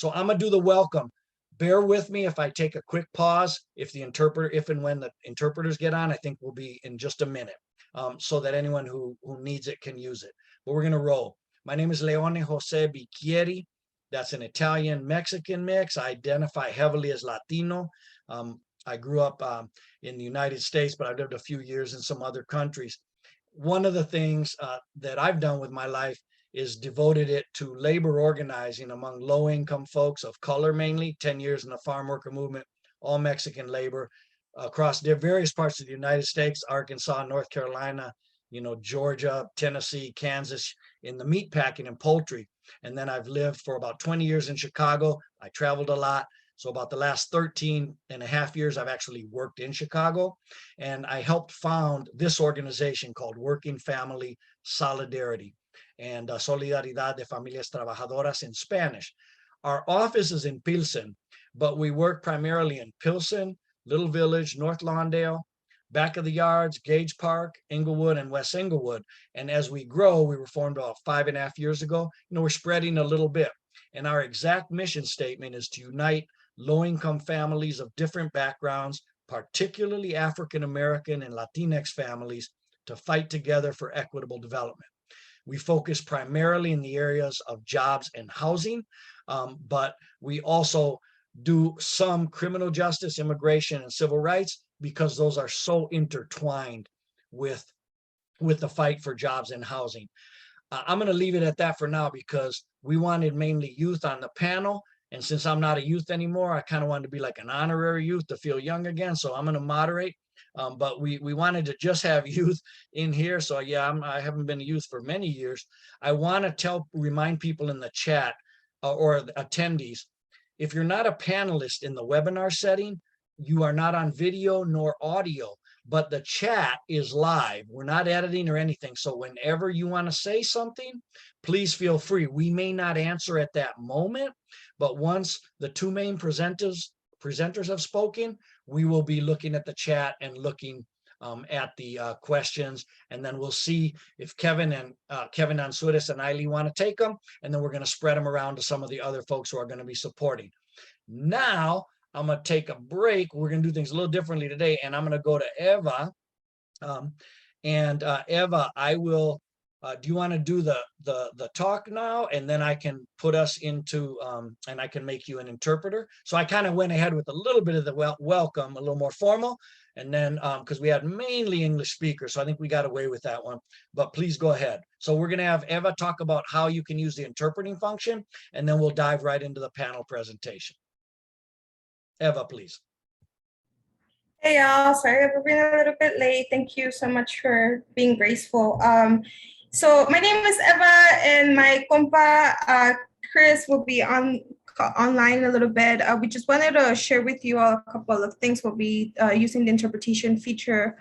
So I'm gonna do the welcome. Bear with me if I take a quick pause. If and when the interpreters get on, I think we'll be in just a minute, so that anyone who needs it can use it. But we're gonna roll. My name is Leone Jose Bicchieri. That's an Italian-Mexican mix. I identify heavily as Latino. I grew up in the United States, but I lived a few years in some other countries. One of the things that I've done with my life is devoted it to labor organizing among low-income folks of color, mainly 10 years in the farm worker movement, all Mexican labor across the various parts of the United States, Arkansas, North Carolina, Georgia, Tennessee, Kansas, in the meat packing and poultry. And then I've lived for about 20 years in Chicago. I traveled a lot. So about the last 13 and a half years, I've actually worked in Chicago, and I helped found this organization called Working Family Solidarity, and Solidaridad de Familias Trabajadoras in Spanish. Our office is in Pilsen, but we work primarily in Pilsen, Little Village, North Lawndale, Back of the Yards, Gage Park, Inglewood, and West Inglewood. And as we grow, we were formed about 5.5 years ago. We're spreading a little bit. And our exact mission statement is to unite low-income families of different backgrounds, particularly African-American and Latinx families, to fight together for equitable development. We focus primarily in the areas of jobs and housing, but we also do some criminal justice, immigration, and civil rights, because those are so intertwined with the fight for jobs and housing. I'm going to leave it at that for now, because we wanted mainly youth on the panel. And since I'm not a youth anymore, I kind of wanted to be like an honorary youth to feel young again. So I'm going to moderate. But we wanted to just have youth in here. So yeah, I haven't been a youth for many years. I want to remind people in the chat or attendees, if you're not a panelist in the webinar setting, you are not on video nor audio, but the chat is live. We're not editing or anything. So whenever you want to say something, please feel free. We may not answer at that moment, but once the two main presenters have spoken, we will be looking at the chat and looking at the questions, and then we'll see if Kevin Anzures and Illie want to take them, and then we're going to spread them around to some of the other folks who are going to be supporting. Now, I'm going to take a break. We're going to do things a little differently today, and I'm going to go to Eva. Eva, I will, do you want to do the talk now? And then I can put us into, and I can make you an interpreter. So I kind of went ahead with a little bit of the welcome, a little more formal. And then, because we had mainly English speakers, so I think we got away with that one. But please go ahead. So we're going to have Eva talk about how you can use the interpreting function, and then we'll dive right into the panel presentation. Eva, please. Hey y'all, sorry for being a little bit late. Thank you so much for being graceful. So my name is Eva, and my compa Chris will be online a little bit. We just wanted to share with you all a couple of things. We'll be using the interpretation feature.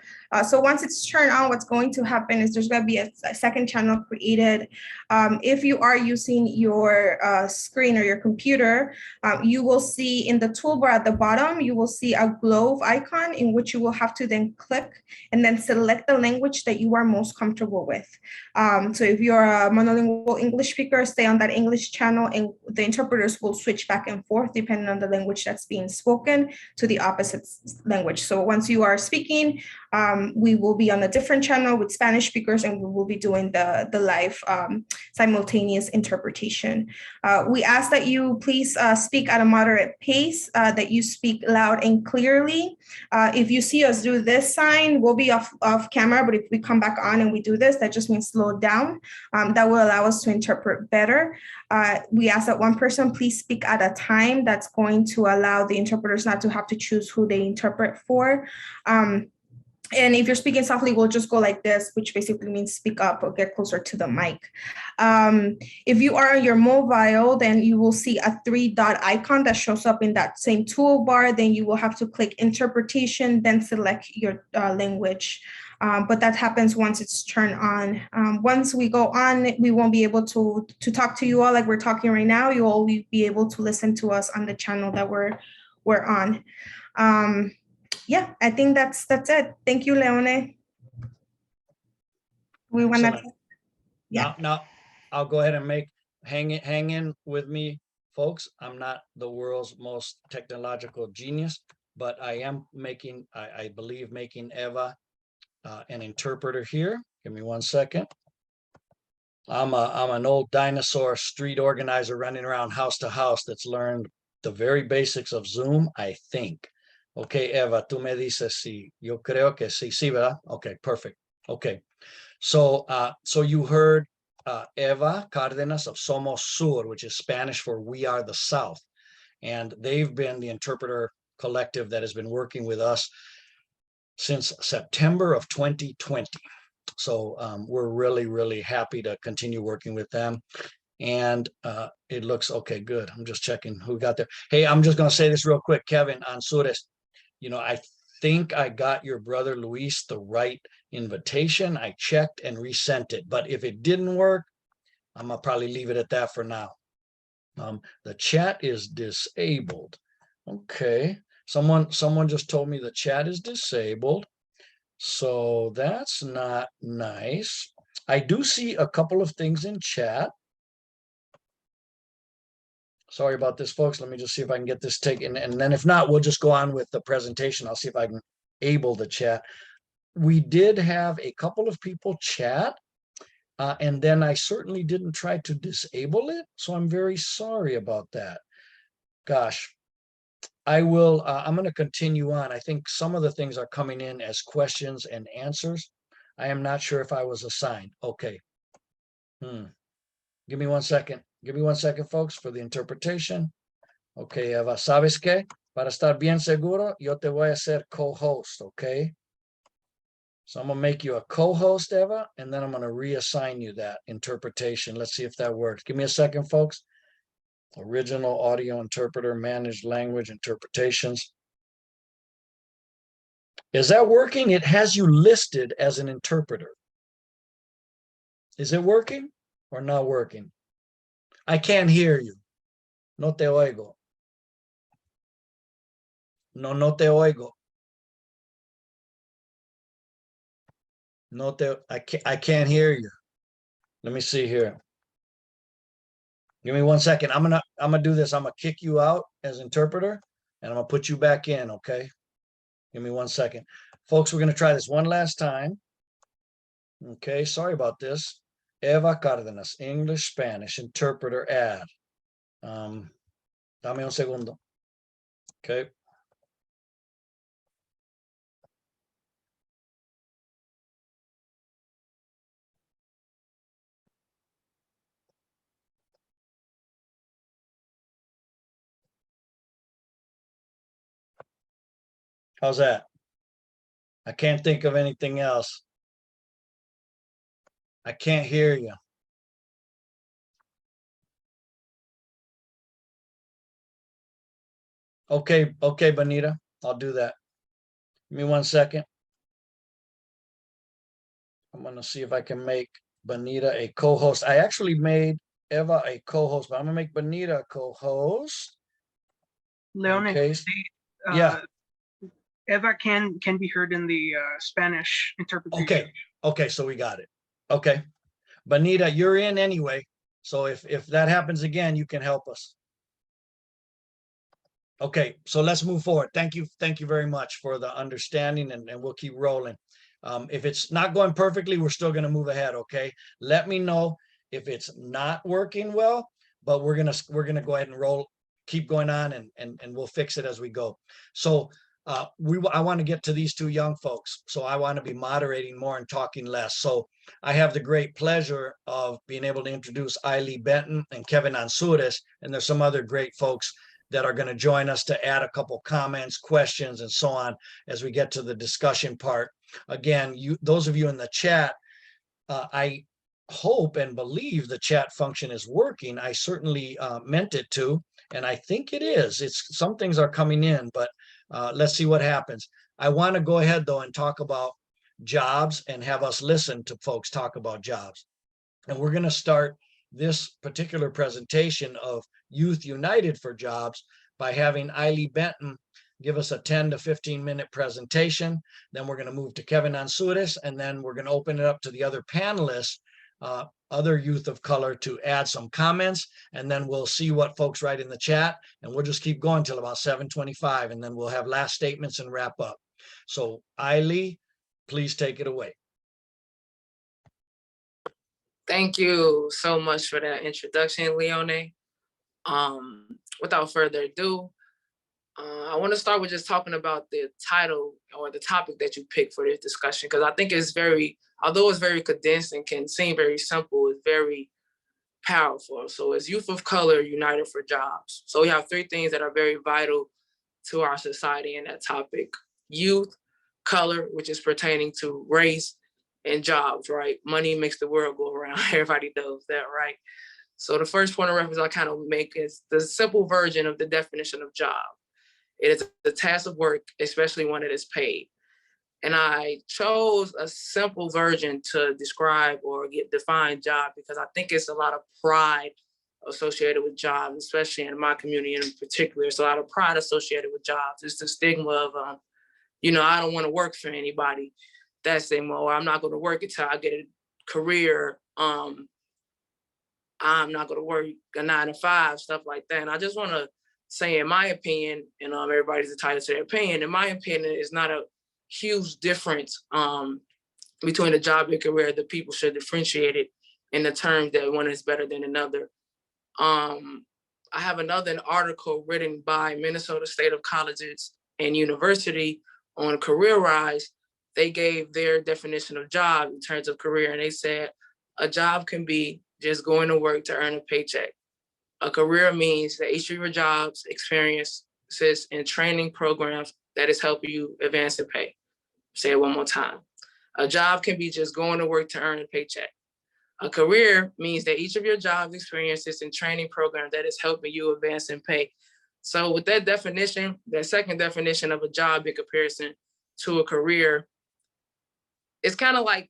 So once it's turned on, what's going to happen is there's going to be a second channel created. If you are using your screen or your computer, you will see in the toolbar at the bottom, you will see a globe icon in which you will have to then click and then select the language that you are most comfortable with. So if you're a monolingual English speaker, stay on that English channel, and the interpreters will switch back and forth depending on the language that's being spoken to the opposite language. So once you are speaking, we will be on a different channel with Spanish speakers, and we will be doing the live simultaneous interpretation. We ask that you please speak at a moderate pace, that you speak loud and clearly. If you see us do this sign, we'll be off camera, but if we come back on and we do this, that just means slow down. That will allow us to interpret better. We ask that one person please speak at a time. That's going to allow the interpreters not to have to choose who they interpret for. And if you're speaking softly, we'll just go like this, which basically means speak up or get closer to the mic. If you are on your mobile, then you will see a 3-dot icon that shows up in that same toolbar. Then you will have to click interpretation, then select your language. But that happens once it's turned on. Once we go on, we won't be able to talk to you all like we're talking right now. You will be able to listen to us on the channel that we're on. Yeah, I think that's it. Thank you, Leone. We want to. Yeah. Now I'll go ahead and hang in with me folks, I'm not the world's most technological genius, but I am making, I believe, making Eva an interpreter here. Give me 1 second. I'm an old dinosaur street organizer running around house to house that's learned the very basics of Zoom, I think. Okay, Eva, tú me dices si. Yo creo que sí, sí, ¿verdad? Okay, perfect. Okay. So you heard Eva Cardenas of Somos Sur, which is Spanish for We Are the South. And they've been the interpreter collective that has been working with us since September of 2020. So we're really, really happy to continue working with them. And it looks okay, good. I'm just checking who got there. Hey, I'm just going to say this real quick, Kevin Anzures. I think I got your brother Luis the right invitation. I checked and resent it. But if it didn't work, I'm going to probably leave it at that for now. The chat is disabled. Okay. Someone just told me the chat is disabled. So that's not nice. I do see a couple of things in chat. Sorry about this, folks. Let me just see if I can get this taken. And then if not, we'll just go on with the presentation. I'll see if I can able the chat. We did have a couple of people chat, and then I certainly didn't try to disable it. So I'm very sorry about that. Gosh, I'm going to continue on. I think some of the things are coming in as questions and answers. I am not sure if I was assigned. Okay. Give me 1 second. Give me 1 second, folks, for the interpretation. Okay, Eva, ¿sabes qué? Para estar bien seguro, yo te voy a ser co-host, okay? So I'm going to make you a co-host, Eva, and then I'm going to reassign you that interpretation. Let's see if that works. Give me a second, folks. Original audio interpreter, managed language interpretations. Is that working? It has you listed as an interpreter. Is it working or not working? I can't hear you. No te oigo. No te oigo. I can't hear you. Let me see here. Give me 1 second. I'm gonna do this. I'm gonna kick you out as interpreter, and I'm gonna put you back in. Okay. Give me 1 second, folks. We're gonna try this one last time. Okay. Sorry about this. Eva Cardenas, English, Spanish interpreter. Add. Dame un segundo. Okay. How's that? I can't think of anything else. I can't hear you. Okay, Bonita, I'll do that. Give me 1 second. I'm gonna see if I can make Bonita a co-host. I actually made Eva a co-host, but I'm gonna make Bonita a co-host. Leone, Okay. Yeah. Eva can be heard in the Spanish interpretation. Okay, so we got it. Okay. Bonita, you're in anyway. So if that happens again, you can help us. Okay, so let's move forward. Thank you very much for the understanding, and we'll keep rolling. If it's not going perfectly, we're still going to move ahead. Okay, let me know if it's not working well, but we're gonna go ahead and roll, keep going on, and we'll fix it as we go. So I want to get to these two young folks, so I want to be moderating more and talking less. So I have the great pleasure of being able to introduce Illie Benton and Kevin Anzures, and there's some other great folks that are going to join us to add a couple comments, questions, and so on as we get to the discussion part. Again, those of you in the chat, I hope and believe the chat function is working. I certainly meant it to, and I think it is. Some things are coming in, but let's see what happens. I want to go ahead though and talk about jobs and have us listen to folks talk about jobs. And we're going to start this particular presentation of Youth United for Jobs by having Illie Benton give us a 10 to 15 minute presentation. Then we're going to move to Kevin Anzures, and then we're going to open it up to the other panelists other youth of color to add some comments, and then we'll see what folks write in the chat, and we'll just keep going till about 7:25, and then we'll have last statements and wrap up. So Illie, please take it away. Thank you so much for that introduction, Leone. Without further ado, I want to start with just talking about the title or the topic that you picked for this discussion, because I think it's very, although it's very condensed and can seem very simple, it's very powerful. So it's youth of color united for jobs. So we have three things that are very vital to our society in that topic: youth, color, which is pertaining to race, and jobs, right? Money makes the world go around. Everybody knows that, right? So the first point of reference I kind of make is the simple version of the definition of job. It is the task of work, especially when it is paid. And I chose a simple version to describe or define job because I think it's a lot of pride associated with jobs, especially in my community in particular. It's a lot of pride associated with jobs. It's the stigma of, I don't want to work for anybody. That's saying, well, I'm not going to work until I get a career. I'm not going to work a 9-to-5, stuff like that. And I just want to say, in my opinion, and everybody's entitled to their opinion, in my opinion, it's not a huge difference between a job and career that people should differentiate it in the terms that one is better than another. I have an article written by Minnesota State of Colleges and University on Career Rise. They gave their definition of job in terms of career, and they said a job can be just going to work to earn a paycheck. A career means that each of your jobs, experiences, and training programs that is helping you advance in pay. Say it one more time. A job can be just going to work to earn a paycheck. A career means that each of your jobs, experiences, and training programs that is helping you advance in pay. So with that definition, that second definition of a job in comparison to a career, it's kind of like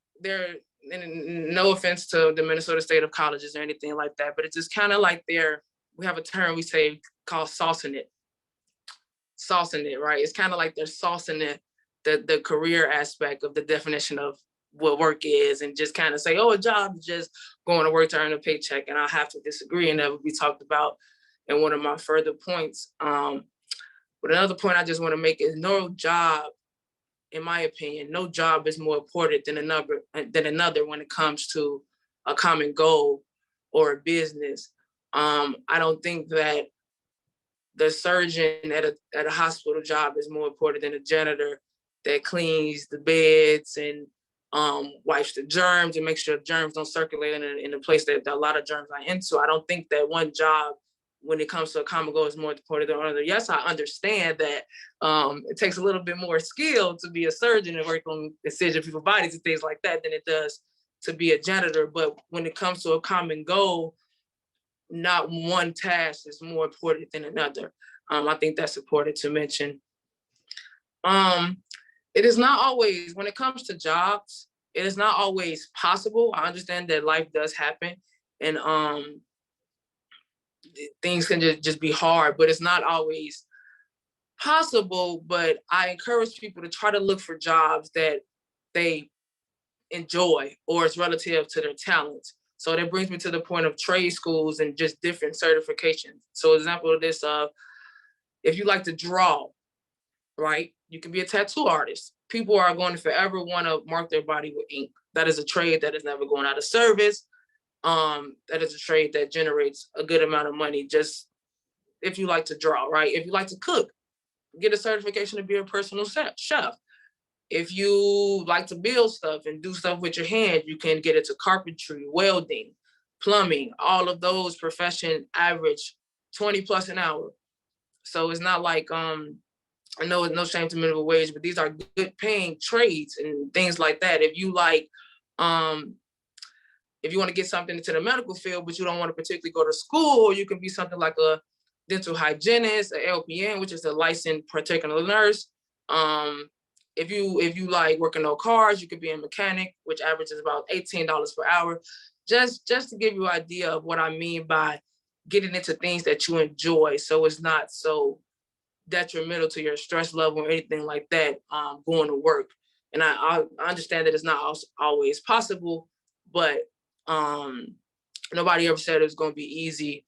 no offense to the Minnesota State of Colleges or anything like that, but it's just kind of like we have a term we say called saucing it, right? It's kind of like they're saucing it, the career aspect of the definition of what work is, and just kind of say, oh, a job is just going to work to earn a paycheck. And I have to disagree, and that will be talked about in one of my further points. But another point I just want to make is no job, in my opinion, no job is more important than another when it comes to a common goal or a business. I don't think that the surgeon at a hospital job is more important than a janitor that cleans the beds and wipes the germs and makes sure germs don't circulate in a place that a lot of germs are into. I don't think that one job, when it comes to a common goal, is more important than another. Yes, I understand that it takes a little bit more skill to be a surgeon and work on incision people's bodies and things like that than it does to be a janitor. But when it comes to a common goal, not one task is more important than another. I think that's important to mention. It is not always, when it comes to jobs, it is not always possible. I understand that life does happen, and things can just be hard, but it's not always possible. But I encourage people to try to look for jobs that they enjoy or it's relative to their talents. So that brings me to the point of trade schools and just different certifications. So example of this, if you like to draw, right, you can be a tattoo artist. People are going to forever want to mark their body with ink. That is a trade that is never going out of service. That is a trade that generates a good amount of money just if you like to draw, right? If you like to cook, get a certification to be a personal chef. If you like to build stuff and do stuff with your hands, you can get into carpentry, welding, plumbing. All of those professions average 20 plus an hour. So it's not like, I know it's no shame to minimum wage, but these are good paying trades and things like that. If you like, if you want to get something into the medical field, but you don't want to particularly go to school, you can be something like a dental hygienist, a LPN, which is a licensed practitioner nurse. If you like working on cars, you could be a mechanic, which averages about $18 per hour. Just to give you an idea of what I mean by getting into things that you enjoy, so it's not so detrimental to your stress level or anything like that, going to work. And I understand that it's not always possible, but Nobody ever said it was going to be easy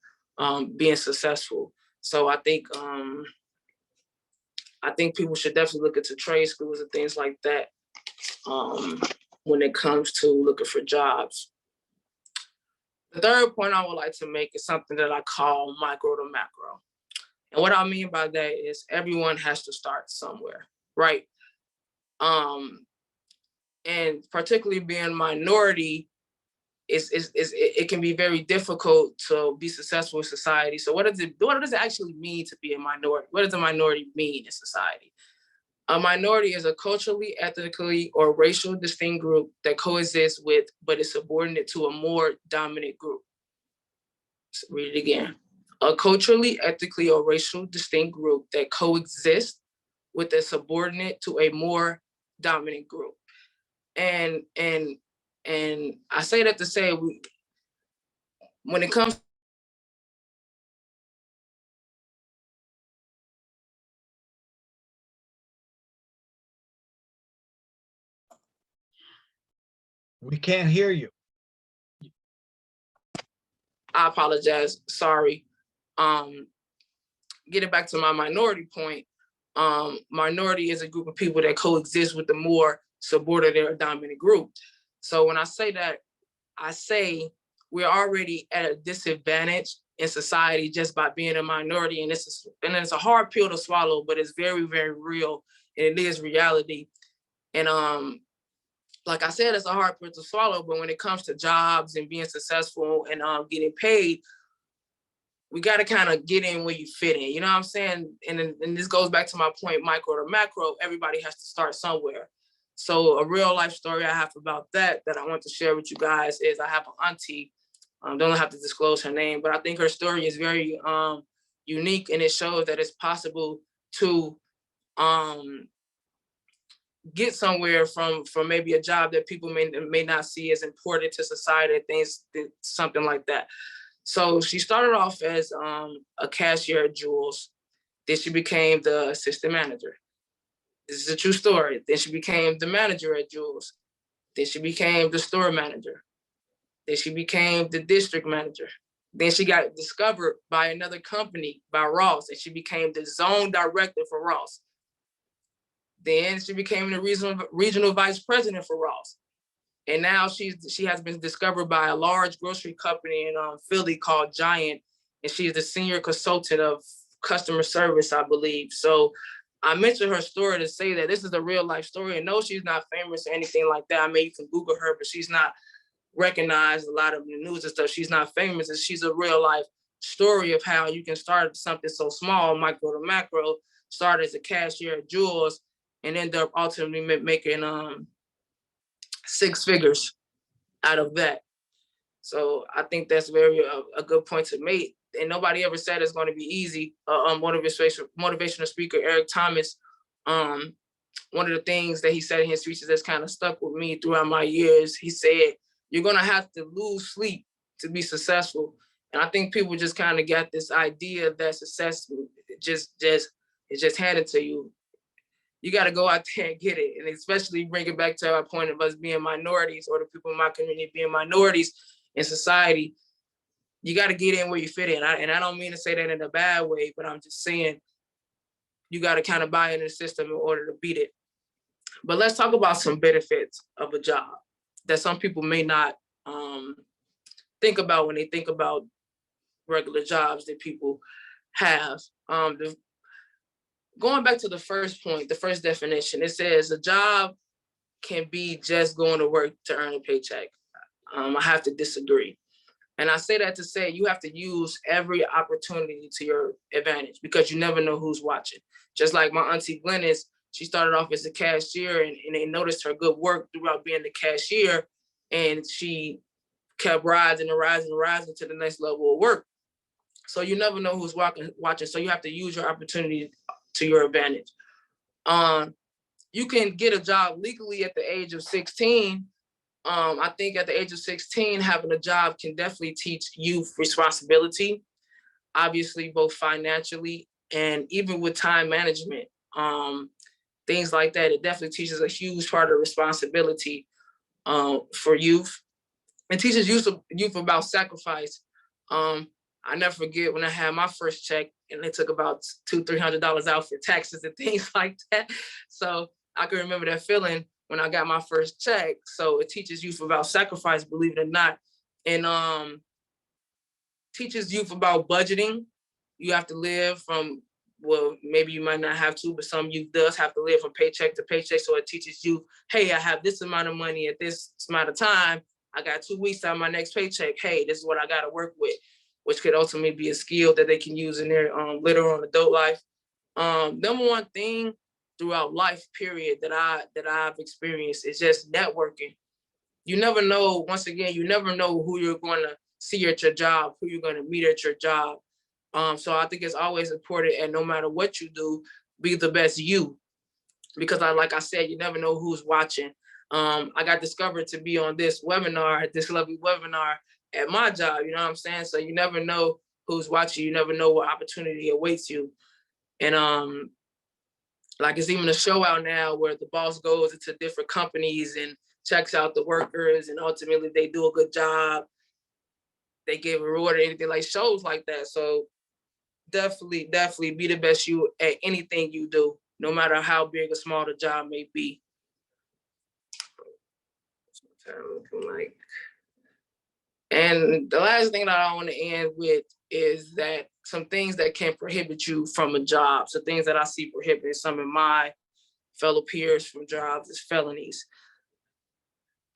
being successful. So I think people should definitely look into trade schools and things like that when it comes to looking for jobs. The third point I would like to make is something that I call micro to macro. And what I mean by that is everyone has to start somewhere, right? And particularly being minority, it can be very difficult to be successful in society. So what does it actually mean to be a minority? What does a minority mean in society? A minority is a culturally, ethnically, or racial distinct group that coexists with, but is subordinate to a more dominant group. Let's read it again. A culturally, ethnically, or racial distinct group that coexists with a subordinate to a more dominant group. And I say that to say, when it comes We can't hear you. I apologize, sorry. Getting back to my minority point, minority is a group of people that coexist with the more subordinate or dominant group. So when I say that, I say we're already at a disadvantage in society just by being a minority, and it's a hard pill to swallow, but it's very, very real, and it is reality. And like I said, it's a hard pill to swallow, but when it comes to jobs and being successful and getting paid, we got to kind of get in where you fit in, you know what I'm saying? And this goes back to my point, micro to macro, everybody has to start somewhere. So a real life story I have about that I want to share with you guys is I have an auntie, don't have to disclose her name, but I think her story is very unique, and it shows that it's possible to get somewhere from maybe a job that people may not see as important to society, things, something like that. So she started off as a cashier at Jules. Then she became the assistant manager. This is a true story. Then she became the manager at Jules. Then she became the store manager. Then she became the district manager. Then she got discovered by another company, by Ross, and she became the zone director for Ross. Then she became the regional vice president for Ross. And now she has been discovered by a large grocery company in Philly called Giant, and she's the senior consultant of customer service, I believe. So I mentioned her story to say that this is a real life story. And no, she's not famous or anything like that. I mean, you can Google her, but she's not recognized a lot of the news and stuff. She's not famous, and she's a real life story of how you can start something so small, micro to macro, start as a cashier at Jules, and end up ultimately making 6 figures out of that. So I think that's very a good point to make. And nobody ever said it's going to be easy. Motivational speaker Eric Thomas, one of the things that he said in his speeches that's kind of stuck with me throughout my years, he said, you're going to have to lose sleep to be successful. And I think people just kind of got this idea that success is just handed to you. You got to go out there and get it. And especially bring it back to our point of us being minorities, or the people in my community being minorities in society. You got to get in where you fit in. And I don't mean to say that in a bad way, but I'm just saying you got to kind of buy into the system in order to beat it. But let's talk about some benefits of a job that some people may not think about when they think about regular jobs that people have. Going back to the first point, the first definition, it says a job can be just going to work to earn a paycheck. I have to disagree. And I say that to say you have to use every opportunity to your advantage, because you never know who's watching. Just like my auntie Glennis, she started off as a cashier, and they noticed her good work throughout being the cashier, and she kept rising and rising and rising to the next level of work. So you never know who's watching. So you have to use your opportunity to your advantage. You can get a job legally at the age of 16. I think at the age of 16, having a job can definitely teach youth responsibility, obviously both financially and even with time management, things like that. It definitely teaches a huge part of responsibility for youth. It teaches youth about sacrifice. I never forget when I had my first check and they took about $200-300 out for taxes and things like that. So I can remember that feeling when I got my first check. So it teaches youth about sacrifice, believe it or not. And teaches youth about budgeting. You have to live from, well, maybe you might not have to, but some youth does have to live from paycheck to paycheck. So it teaches you, hey, I have this amount of money at this amount of time. I got 2 weeks out of my next paycheck. Hey, this is what I got to work with, which could ultimately be a skill that they can use in their later on adult life. Number one thing throughout life, period, that I've experienced is just networking. You never know, once again, you never know who you're going to see at your job, who you're going to meet at your job. So I think it's always important, and no matter what you do, be the best you. Because like I said, you never know who's watching. I got discovered to be on this webinar, this lovely webinar at my job, you know what I'm saying? So you never know who's watching, you never know what opportunity awaits you. And like it's even a show out now where the boss goes into different companies and checks out the workers, and ultimately they do a good job. They give a reward or anything, like shows like that. So definitely be the best you at anything you do, no matter how big or small the job may be. And the last thing that I want to end with is that some things that can prohibit you from a job. So things that I see prohibiting some of my fellow peers from jobs is felonies.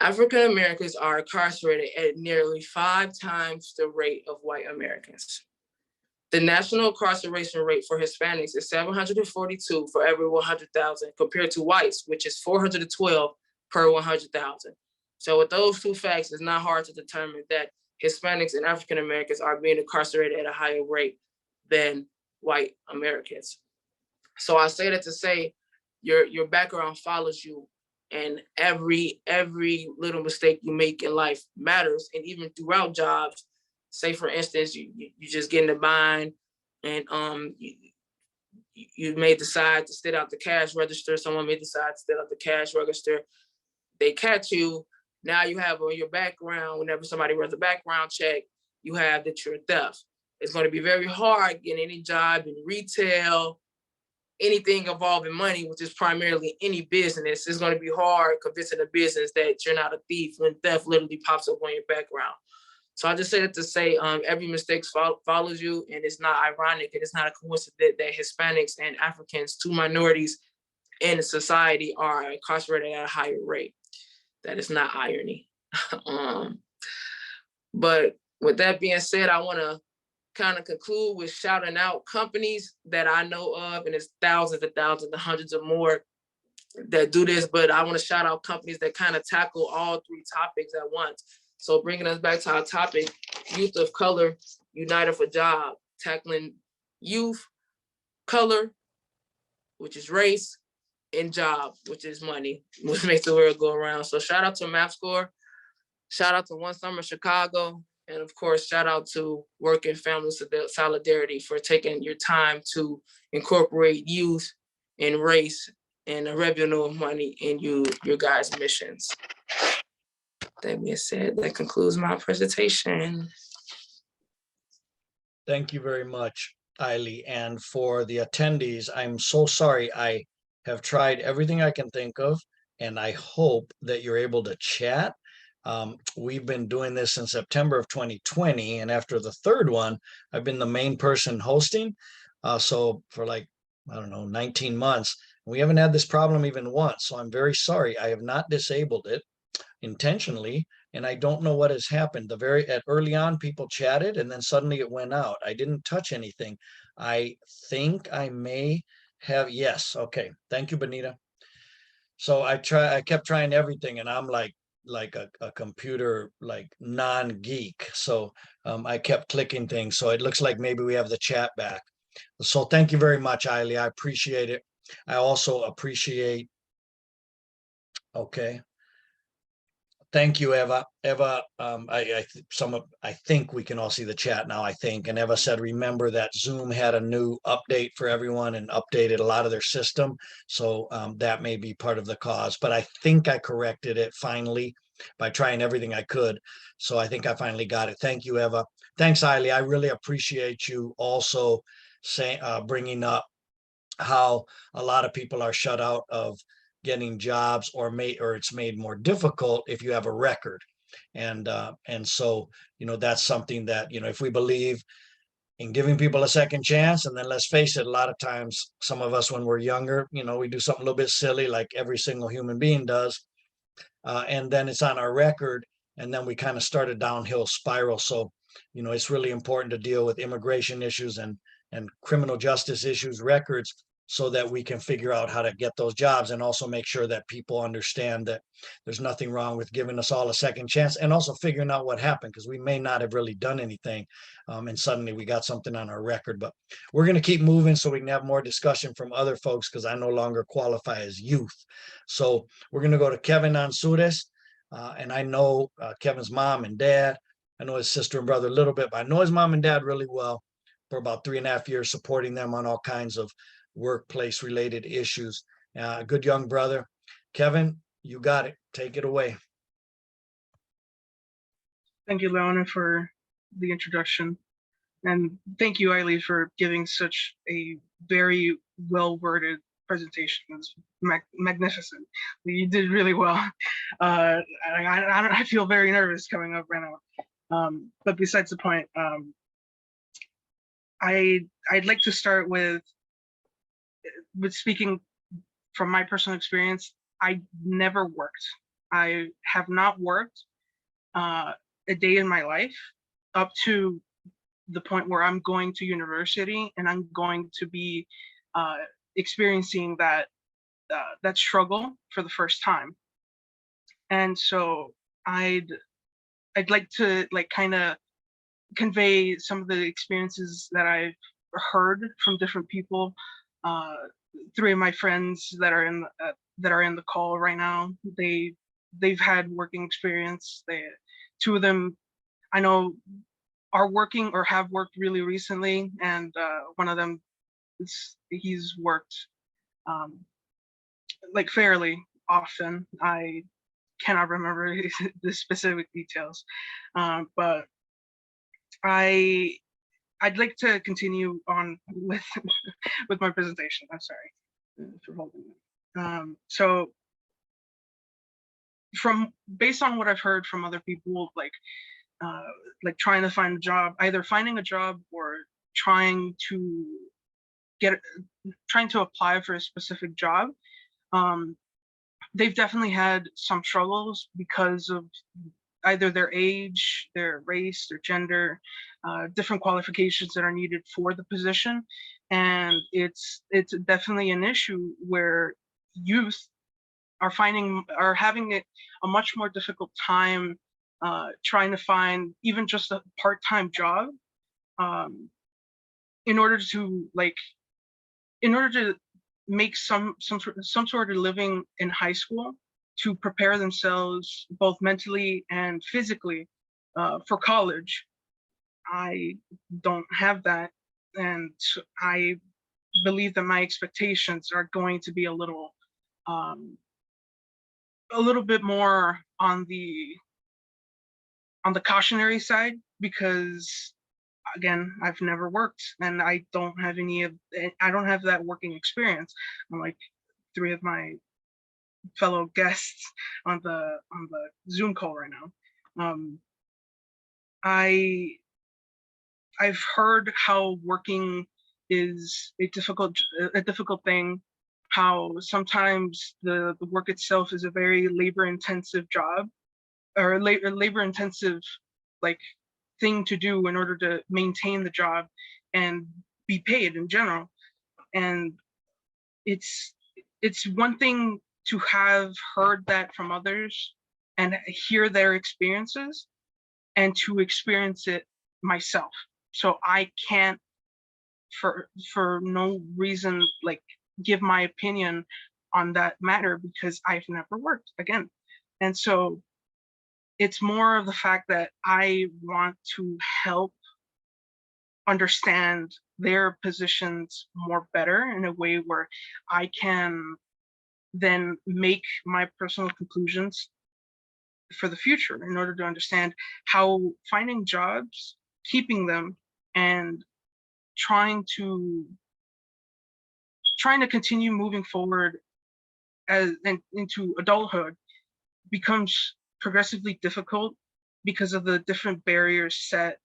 African Americans are incarcerated at nearly 5 times the rate of white Americans. The national incarceration rate for Hispanics is 742 for every 100,000 compared to whites, which is 412 per 100,000. So with those two facts, it's not hard to determine that Hispanics and African Americans are being incarcerated at a higher rate than white Americans. So I say that to say your background follows you, and every little mistake you make in life matters. And even throughout jobs, say for instance, you just get in the bind and you may decide to sit out the cash register. Someone may decide to sit out the cash register. They catch you. Now you have on your background, whenever somebody runs a background check, you have that you're a theft. It's going to be very hard getting any job in retail, anything involving money, which is primarily any business. It's going to be hard convincing a business that you're not a thief when theft literally pops up on your background. So I just say that to say every mistake follows you, and it's not ironic, and it's not a coincidence that Hispanics and Africans, two minorities in society, are incarcerated at a higher rate. That is not irony. But with that being said, I want to kind of conclude with shouting out companies that I know of, and it's thousands and thousands and hundreds of more that do this, but I want to shout out companies that kind of tackle all 3 topics at once. So bringing us back to our topic, Youth of Color United for Job, tackling youth, color, which is race, and job, which is money, which makes the world go around. So shout out to MapScore, shout out to One Summer Chicago, and of course, shout out to Work and Family Solidarity for taking your time to incorporate youth and race and the revenue of money in your guys' missions. That being said, that concludes my presentation. Thank you very much, Illie. And for the attendees, I'm so sorry. I have tried everything I can think of, and I hope that you're able to chat. We've been doing this in September of 2020, and after the 3rd one, I've been the main person hosting. So for like, I don't know, 19 months, we haven't had this problem even once. So I'm very sorry. I have not disabled it intentionally, and I don't know what has happened. Early on, people chatted, and then suddenly it went out. I didn't touch anything. I think I may have, yes, okay. Thank you, Benita. So I kept trying everything, and I'm like a computer like non-geek. So I kept clicking things. So it looks like maybe we have the chat back. So thank you very much, Illie. I appreciate it. I also appreciate, okay. Thank you, Eva. Eva, I think we can all see the chat now, I think. And Eva said, remember that Zoom had a new update for everyone and updated a lot of their system. So that may be part of the cause, but I think I corrected it finally. by trying everything I could. So I think I finally got it. Thank you, Eva. Thanks, Illie. I really appreciate you also bringing up how a lot of people are shut out of getting jobs, or it's made more difficult if you have a record. And so, that's something that, if we believe in giving people a second chance, and then let's face it, a lot of times, some of us when we're younger, we do something a little bit silly, like every single human being does, and then it's on our record, and then we kind of start a downhill spiral. So, it's really important to deal with immigration issues and criminal justice issues, records, so that we can figure out how to get those jobs, and also make sure that people understand that there's nothing wrong with giving us all a second chance, and also figuring out what happened, because we may not have really done anything, and suddenly we got something on our record. But we're going to keep moving so we can have more discussion from other folks, because I no longer qualify as youth. So we're going to go to Kevin Anzures, and I know Kevin's mom and dad. I know his sister and brother a little bit, but I know his mom and dad really well, for about 3.5 years, supporting them on all kinds of workplace related issues. Good young brother. Kevin, you got it. Take it away. Thank you, Leona, for the introduction. And thank you, Illie, for giving such a very well-worded presentation. It was magnificent. You did really well. I feel very nervous coming up right now. But besides the point, I'd like to start with speaking from my personal experience. I never worked. I have not worked a day in my life up to the point where I'm going to university and I'm going to be experiencing that struggle for the first time. And so I'd like to kind of convey some of the experiences that I've heard from different people. 3 of my friends that are in the call right now, they've had working experience. 2 of them I know are working or have worked really recently, and one of them he's worked like fairly often. I cannot remember the specific details, but I'd like to continue on with with my presentation. I'm sorry for holding it. So based on what I've heard from other people, like trying to find a job, either finding a job or trying to apply for a specific job, they've definitely had some struggles because of either their age, their race, their gender, different qualifications that are needed for the position. And it's definitely an issue where youth are having a much more difficult time trying to find even just a part-time job in order to make some sort of living in high school, to prepare themselves both mentally and physically for college. I don't have that, and I believe that my expectations are going to be a little bit more on the cautionary side, because again, I've never worked and I don't have that working experience, unlike 3 of my fellow guests on the Zoom call right now. I've heard how working is a difficult thing, how sometimes the work itself is a very labor-intensive job, or labor-intensive thing to do in order to maintain the job and be paid in general. And it's one thing to have heard that from others and hear their experiences, and to experience it myself. So I can't for no reason give my opinion on that matter, because I've never worked again. And so it's more of the fact that I want to help understand their positions more better, in a way where I can then make my personal conclusions for the future, in order to understand how finding jobs, keeping them, and trying to continue moving forward into adulthood becomes progressively difficult because of the different barriers set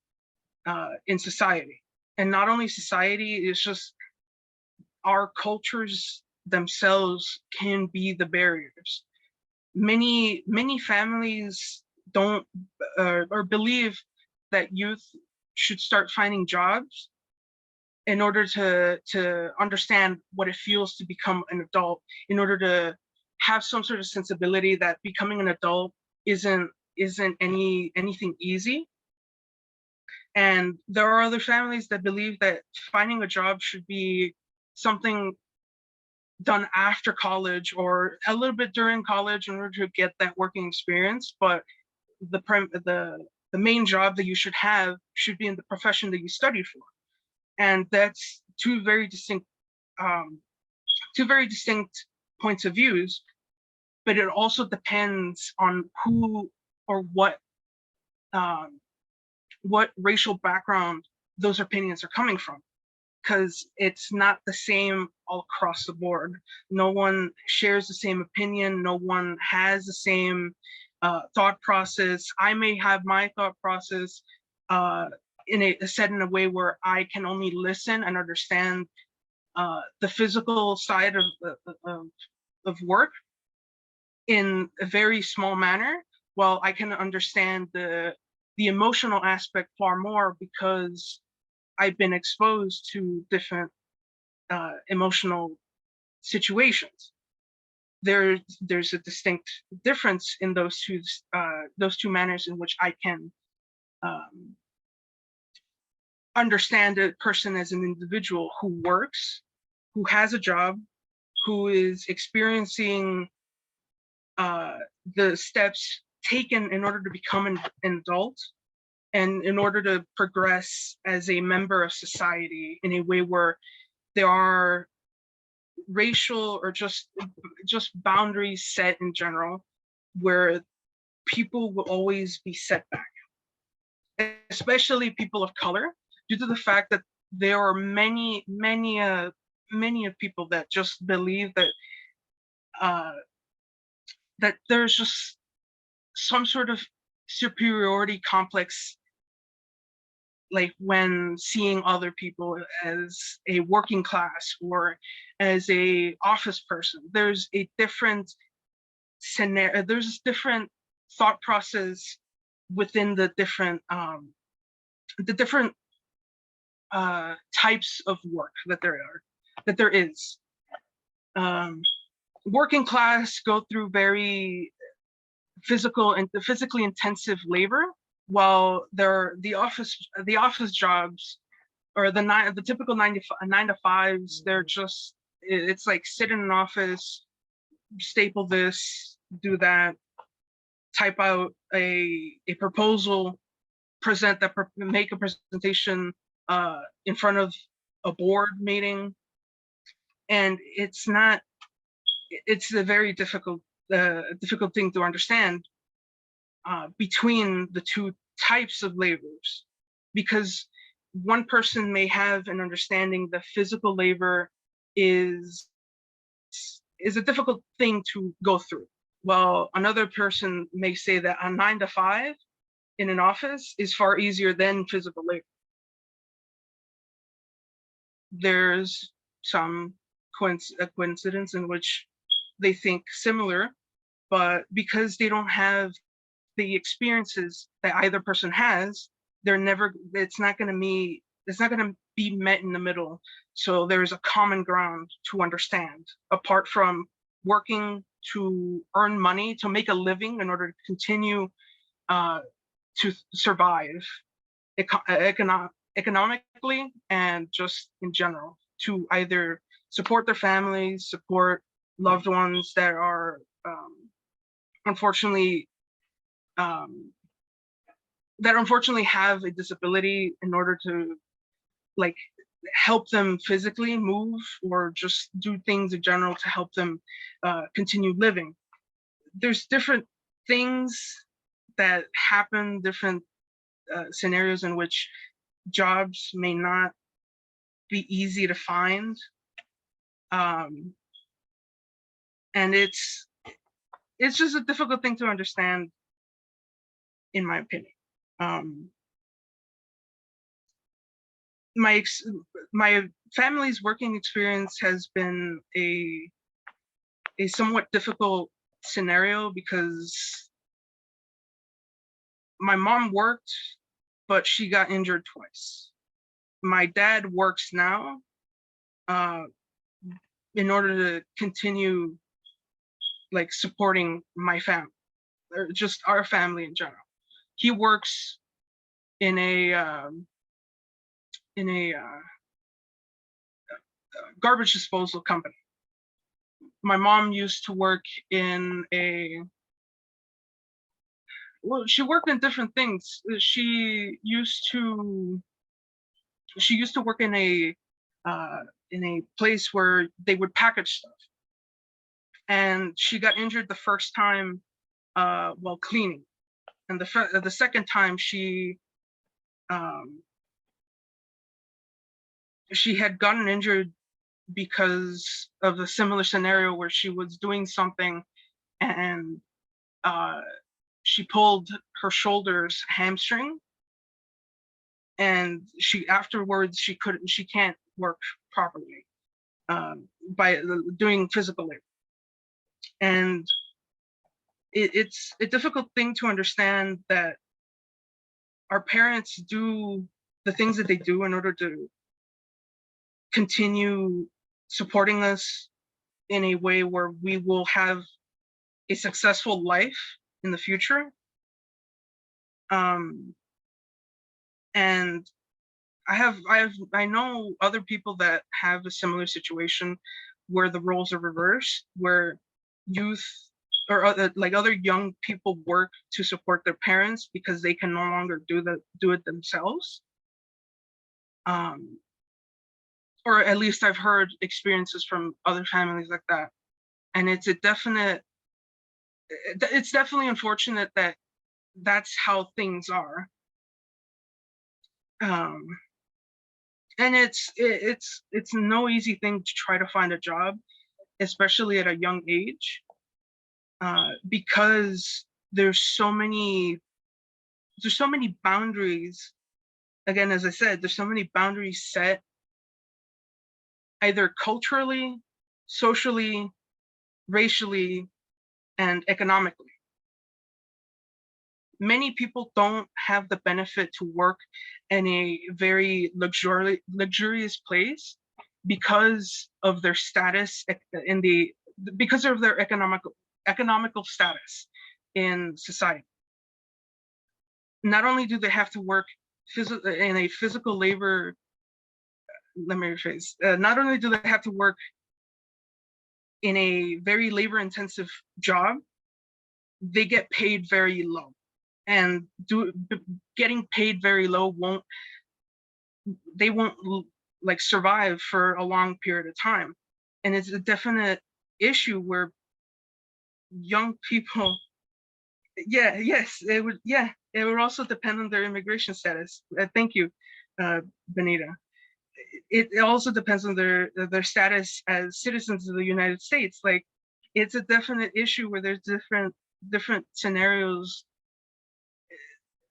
in society. And not only society, it's just our cultures themselves can be the barriers. Many families don't or believe that youth should start finding jobs in order to understand what it feels to become an adult, in order to have some sort of sensibility that becoming an adult isn't anything easy. And there are other families that believe that finding a job should be something done after college or a little bit during college in order to get that working experience. But the main job that you should have should be in the profession that you studied for. And that's two very distinct points of views, but it also depends on who or what racial background those opinions are coming from, because it's not the same all across the board. No one shares the same opinion. No one has the same thought process. I may have my thought process set in a way where I can only listen and understand the physical side of work in a very small manner, while I can understand the emotional aspect far more because I've been exposed to different emotional situations. There's a distinct difference in those two manners in which I can understand a person as an individual who works, who has a job, who is experiencing the steps taken in order to become an adult and in order to progress as a member of society in a way where there are racial or just boundaries set in general, where people will always be set back, especially people of color, due to the fact that there are many of people that just believe that that there's just some sort of superiority complex, like when seeing other people as a working class or as a office person. There's a different scenario, there's different thought process within the different types of work that there is. Working class go through very physically intensive labor, while the office jobs or the typical 9 to 5s, they're just, it's like sit in an office, staple this, do that, type out a proposal, make a presentation in front of a board meeting. And it's a very difficult thing to understand between the two types of labors, because one person may have an understanding that physical labor is a difficult thing to go through, while another person may say that a 9 to 5 in an office is far easier than physical labor. There's some coincidence in which they think similar, but because they don't have the experiences that either person has, it's not going to be met in the middle. So there's a common ground to understand, apart from working to earn money, to make a living in order to continue to survive economically and just in general, to either support their families, support loved ones that are unfortunately have a disability, in order to like help them physically move or just do things in general to help them continue living. There's different things that happen, different scenarios in which jobs may not be easy to find. And it's just a difficult thing to understand, in my opinion. My family's working experience has been a somewhat difficult scenario because my mom worked, but she got injured twice. My dad works now in order to continue like supporting my family, or just our family in general. He works in a garbage disposal company. My mom used to work in she worked in different things. She used to work in a place where they would package stuff, and she got injured the first time while cleaning, and the second time she had gotten injured because of a similar scenario where she was doing something and she pulled her shoulder's hamstring, and afterwards she can't work properly by doing physical labor. And it's a difficult thing to understand that our parents do the things that they do in order to continue supporting us in a way where we will have a successful life in the future. And I know other people that have a similar situation where the roles are reversed, where youth or other young people work to support their parents because they can no longer do it themselves. Or at least I've heard experiences from other families like that. And it's definitely unfortunate that that's how things are. And it's no easy thing to try to find a job, especially at a young age, because there's so many boundaries. Again, as I said, there's so many boundaries set either culturally, socially, racially, and economically. Many people don't have the benefit to work in a very luxurious place because of their status because of their economical status in society. Not only do they have to work in a physical labor, let me rephrase, not only do they have to work in a very labor-intensive job, they get paid very low. And getting paid very low they won't like survive for a long period of time. And it's a definite issue where young people, it would also depend on their immigration status. Thank you, Benita. It also depends on their status as citizens of the United States. Like, it's a definite issue where there's different scenarios.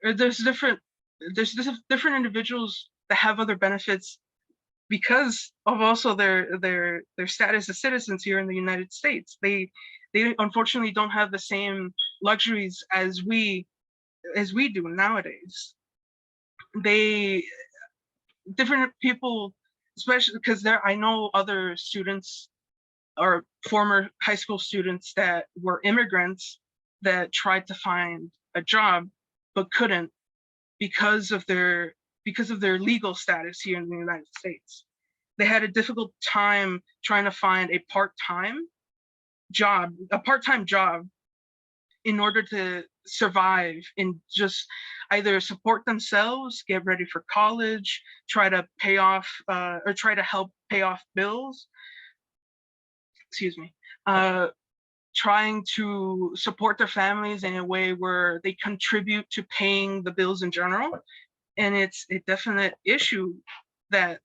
Or there's different individuals that have other benefits because of also their status as citizens here in the United States. They unfortunately don't have the same luxuries as we do nowadays. Different people, especially because I know other students or former high school students that were immigrants that tried to find a job but couldn't because of their legal status here in the United States. They had a difficult time trying to find a part-time job in order to survive and just either support themselves, get ready for college, try to pay off or try to help pay off bills. Excuse me. trying to support their families in a way where they contribute to paying the bills in general. And it's a definite issue that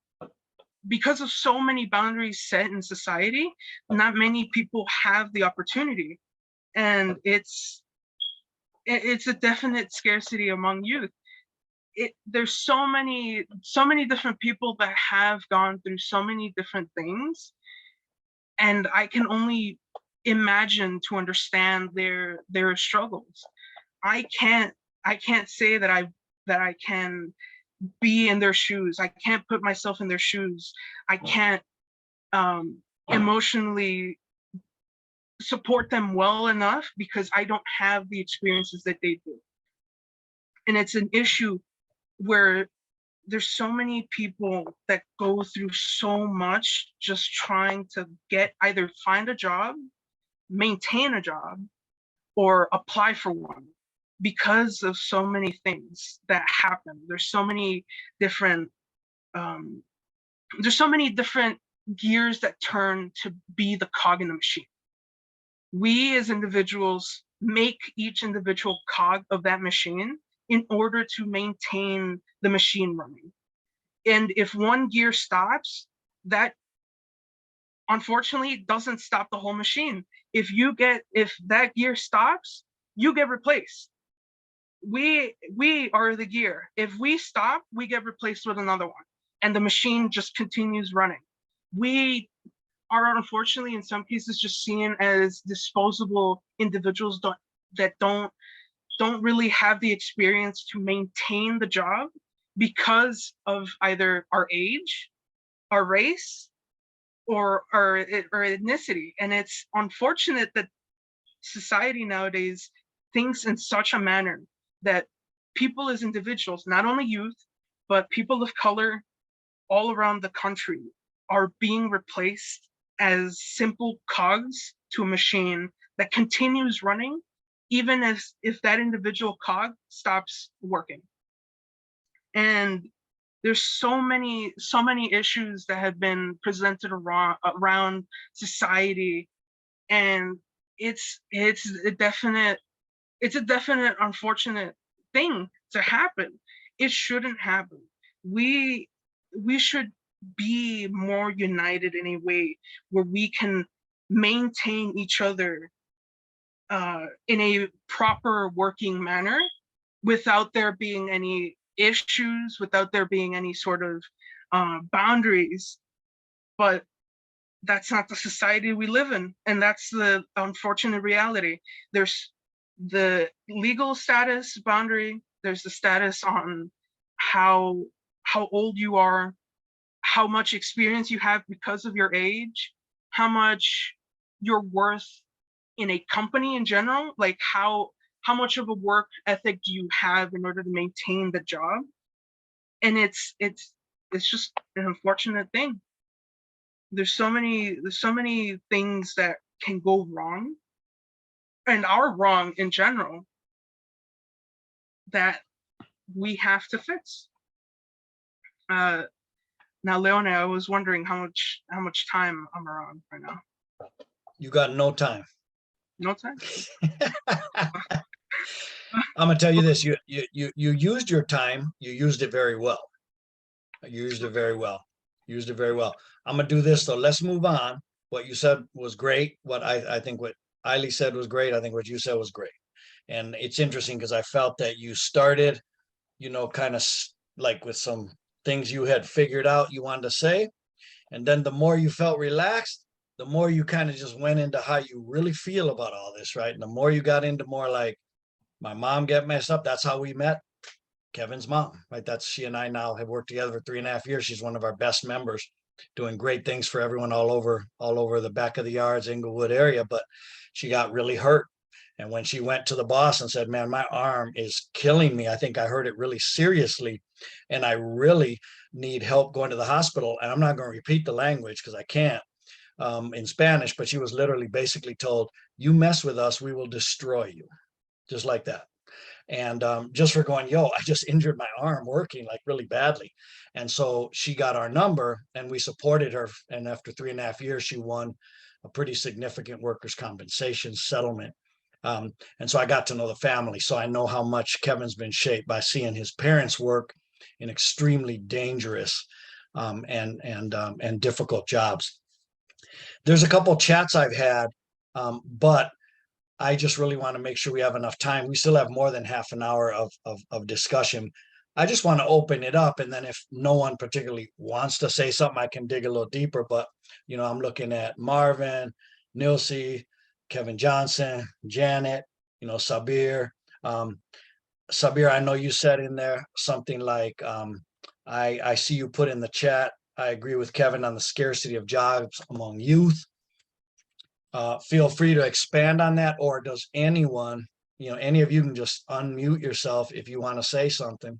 because of so many boundaries set in society, not many people have the opportunity. And it's a definite scarcity among youth. There's so many different people that have gone through so many different things, and I can only imagine to understand their struggles. I can't say that I can be in their shoes. I can't put myself in their shoes. I can't emotionally support them well enough because I don't have the experiences that they do. And it's an issue where there's so many people that go through so much just trying to either find a job, maintain a job, or apply for one because of so many things that happen. There's so many different gears that turn to be the cog in the machine. We as individuals make each individual cog of that machine in order to maintain the machine running. And if one gear stops, that unfortunately doesn't stop the whole machine. If that gear stops, you get replaced. We are the gear. If we stop, we get replaced with another one, and the machine just continues running. We are unfortunately in some cases just seen as disposable individuals that don't really have the experience to maintain the job because of either our age, our race, or our ethnicity. And it's unfortunate that society nowadays thinks in such a manner that people as individuals, not only youth, but people of color all around the country are being replaced as simple cogs to a machine that continues running even if that individual cog stops working. And there's so many issues that have been presented around society, and it's a definite unfortunate thing to happen. It shouldn't happen. We should be more united in a way where we can maintain each other in a proper working manner without there being any issues, without there being any sort of boundaries. But that's not the society we live in, and that's the unfortunate reality. There's the legal status boundary, there's the status on how old you are, how much experience you have because of your age, how much you're worth in a company in general, like how much of a work ethic do you have in order to maintain the job. And it's just an unfortunate thing. There's so many things that can go wrong and are wrong in general that we have to fix. Now, Leone, I was wondering how much time I'm around right now. You got no time. No time? I'm gonna tell you this, you used your time, you used it very well. You used it very well. Used it very well. I'm gonna do this though. Let's move on. What you said was great. What I think what Illie said was great. I think what you said was great. And it's interesting because I felt that you started, kind of like with some things you had figured out you wanted to say. And then the more you felt relaxed, the more you kind of just went into how you really feel about all this, right? And the more you got into more like, my mom got messed up. That's how we met. Kevin's mom, right? She and I now have worked together for 3.5 years. She's one of our best members, doing great things for everyone all over the back of the yards, Inglewood area. But she got really hurt. And when she went to the boss and said, man, my arm is killing me. I think I hurt it really seriously. And I really need help going to the hospital. And I'm not going to repeat the language because I can't in Spanish, but she was literally basically told, you mess with us, we will destroy you. Just like that. And just for going, yo, I just injured my arm working like really badly. And so she got our number and we supported her. And after 3.5 years, she won a pretty significant workers' compensation settlement. And so I got to know the family. So I know how much Kevin's been shaped by seeing his parents work in extremely dangerous and difficult jobs. There's a couple chats I've had, but I just really want to make sure we have enough time. We still have more than half an hour of discussion. I just want to open it up, and then if no one particularly wants to say something, I can dig a little deeper. But I'm looking at Marvin, Nilsi, Kevin Johnson, Janet, Sabir. Sabir, I know you said in there something like, I see you put in the chat. I agree with Kevin on the scarcity of jobs among youth. Feel free to expand on that, or does anyone, any of you can just unmute yourself if you want to say something.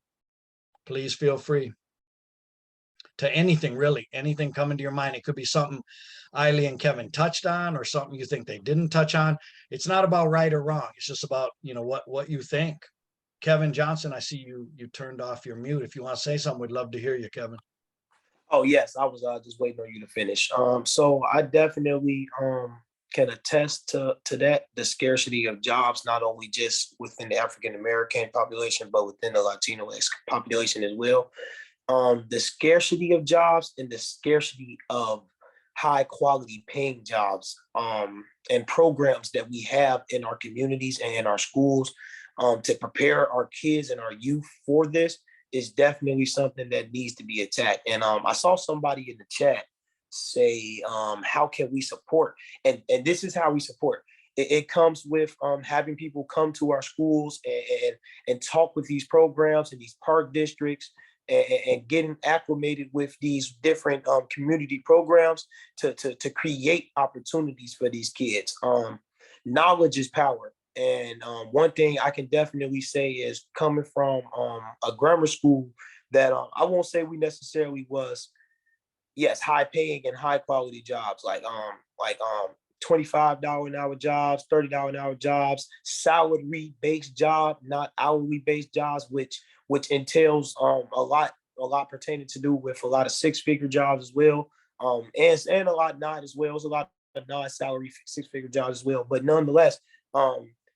Please feel free to anything, really, anything coming to your mind. It could be something Illie and Kevin touched on, or something you think they didn't touch on. It's not about right or wrong. It's just about, what you think. Kevin Johnson, I see you turned off your mute. If you want to say something, we'd love to hear you, Kevin. Oh, yes, I was just waiting on you to finish. So I definitely can attest to that, the scarcity of jobs, not only just within the African American population, but within the Latino population as well. The scarcity of jobs and the scarcity of high quality paying jobs and programs that we have in our communities and in our schools to prepare our kids and our youth for this is definitely something that needs to be attacked. And I saw somebody in the chat say, how can we support? And this is how we support. It comes with having people come to our schools and talk with these programs and these park districts and getting acclimated with these different community programs to create opportunities for these kids. Knowledge is power. And one thing I can definitely say is coming from a grammar school that I won't say we necessarily was, yes, high paying and high quality jobs like $25 an hour jobs, $30 an hour jobs, salary based job, not hourly based jobs, which entails a lot pertaining to do with a lot of 6-figure jobs as well, and a lot not as well. There's a lot of non-salary 6-figure jobs as well, but nonetheless,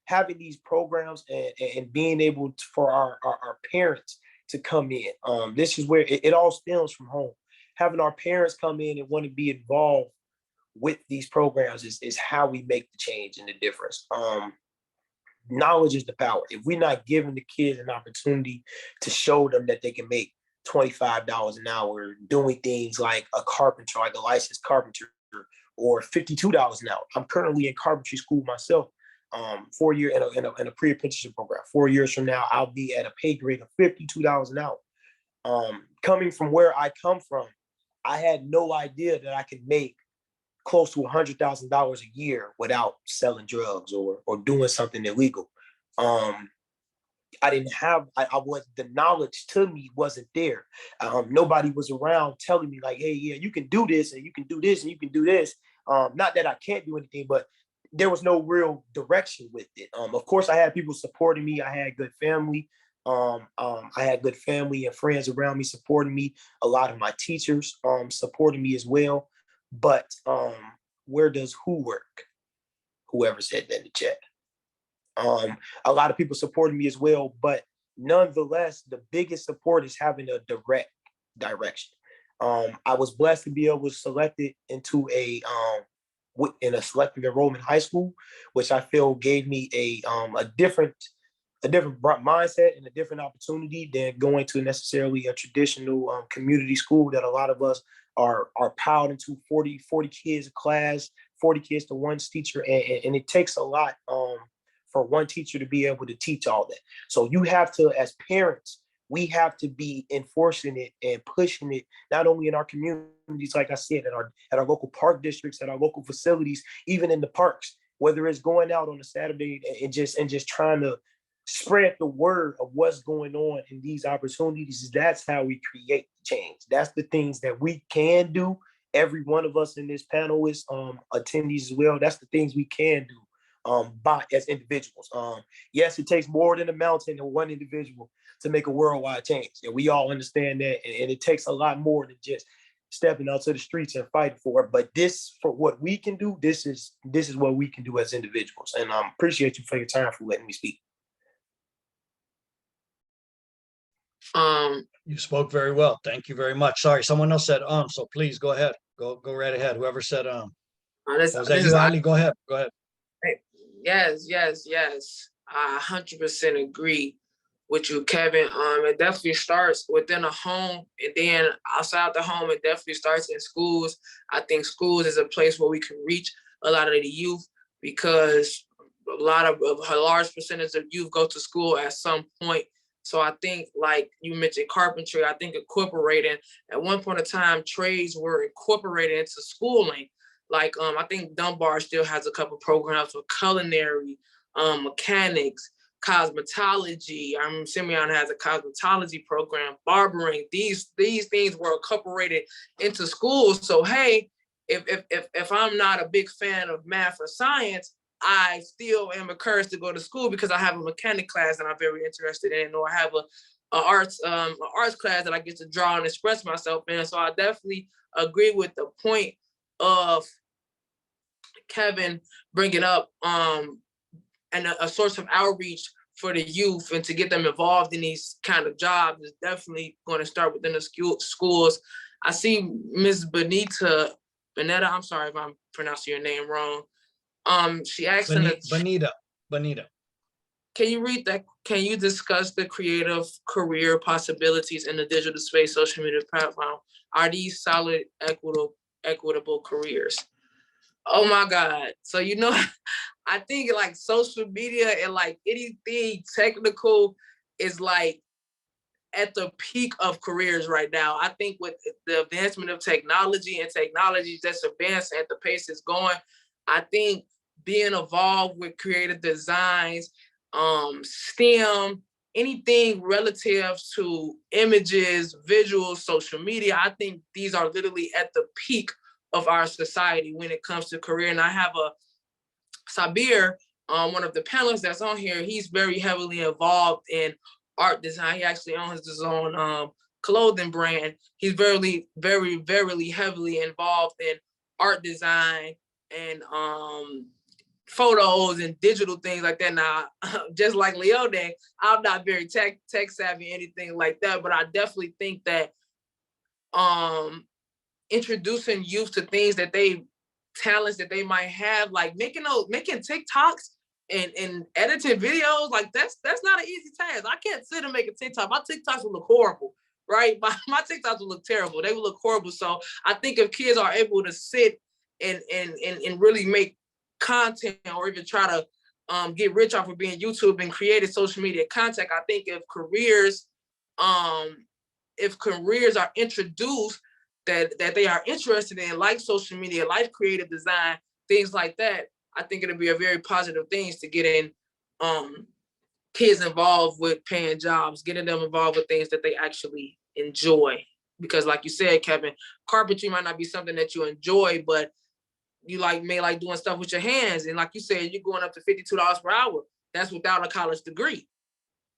having these programs and being able to, for our parents to come in. This is where it all stems from home. Having our parents come in and want to be involved with these programs is how we make the change and the difference. Knowledge is the power. If we're not giving the kids an opportunity to show them that they can make $25 an hour doing things like a carpenter, like a licensed carpenter, or $52 an hour. I'm currently in carpentry school myself. 4 year in a pre-apprenticeship program. 4 years from now, I'll be at a pay grade of $52 an hour. Coming from where I come from, I had no idea that I could make close to $100,000 a year without selling drugs or doing something illegal. I didn't have, the knowledge to me wasn't there. Nobody was around telling me like, hey, yeah, you can do this and you can do this and you can do this. Not that I can't do anything, but there was no real direction with it. Of course, I had people supporting me. I had good family. I had good family and friends around me supporting me. A lot of my teachers supporting me as well. But where does who work? Whoever said that in the chat. A lot of people supporting me as well. But nonetheless, the biggest support is having a direct direction. I was blessed to be able to select it into in a selective enrollment high school, which I feel gave me a different mindset and a different opportunity than going to necessarily a traditional community school that a lot of us are piled into 40 kids a class, 40 kids to one teacher. And it takes a lot for one teacher to be able to teach all that. So you have to, as parents, we have to be enforcing it and pushing it, not only in our communities, like I said, at our local park districts, at our local facilities, even in the parks, whether it's going out on a Saturday and just trying to spread the word of what's going on in these opportunities. That's how we create change. That's the things that we can do. Every one of us in this panel is attendees as well. That's the things we can do. by as individuals. Yes, it takes more than a mountain and one individual to make a worldwide change, and we all understand that. And it takes a lot more than just stepping out to the streets and fighting for it. But this, for what we can do, this is what we can do as individuals. And I appreciate you for your time for letting me speak. You spoke very well. Thank you very much. Sorry, someone else said so please go ahead. Go right ahead. Whoever said this, was that this you, is Ali? Go ahead. Go ahead. Yes, yes, yes. I 100% agree with you, Kevin. It definitely starts within a home, and then outside the home, it definitely starts in schools. I think schools is a place where we can reach a lot of the youth, because a large percentage of youth go to school at some point. So I think, like you mentioned, carpentry, I think incorporating, at one point in time, trades were incorporated into schooling. Like, I think Dunbar still has a couple programs for culinary, mechanics, cosmetology. Simeon has a cosmetology program, barbering. These things were incorporated into schools. So, hey, if I'm not a big fan of math or science, I still am encouraged to go to school because I have a mechanic class that I'm very interested in, or I have a arts class that I get to draw and express myself in. So I definitely agree with the point of Kevin bringing up and a source of outreach for the youth and to get them involved in these kind of jobs is definitely going to start within the schools. I see Ms. Bonetta, I'm sorry if I'm pronouncing your name wrong. She asked Bonita. Can you read that? Can you discuss the creative career possibilities in the digital space, social media platform? Are these solid, equitable careers? Oh my God. So, I think like social media and like anything technical is like at the peak of careers right now. I think with the advancement of technology and technology that's advancing at the pace it's going, I think being involved with creative designs, STEM, anything relative to images, visuals, social media, I think these are literally at the peak of our society when it comes to career. And I have Sabir, one of the panelists that's on here, he's very heavily involved in art design. He actually owns his own clothing brand. He's very, very, very heavily involved in art design and photos and digital things like that. Now, just like Leone, I'm not very tech savvy, anything like that, but I definitely think that introducing youth to things that talents that they might have, like making TikToks and editing videos, like that's not an easy task. I can't sit and make a TikTok. My TikToks will look horrible, right? My TikToks will look terrible. They will look horrible. So I think if kids are able to sit and really make content, or even try to get rich off of being YouTube and creating social media content, I think if careers are introduced that they are interested in, like social media, like creative design, things like that, I think it'll be a very positive things to get in kids involved with paying jobs, getting them involved with things that they actually enjoy. Because like you said, Kevin, carpentry might not be something that you enjoy, but you may like doing stuff with your hands. And like you said, you're going up to $52 per hour. That's without a college degree.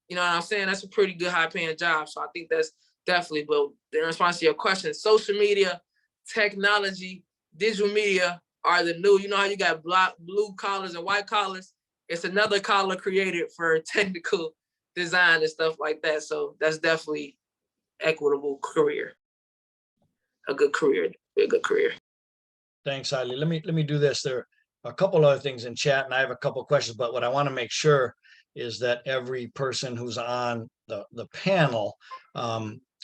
You know what I'm saying? That's a pretty good high paying job. So I think that's definitely, but in response to your question, social media, technology, digital media are the new, you know how you got blue collars and white collars? It's another collar created for technical design and stuff like that. So that's definitely equitable career. A good career. Thanks, Ali. Let me do this. There are a couple other things in chat, and I have a couple of questions, but what I want to make sure is that every person who's on the panel,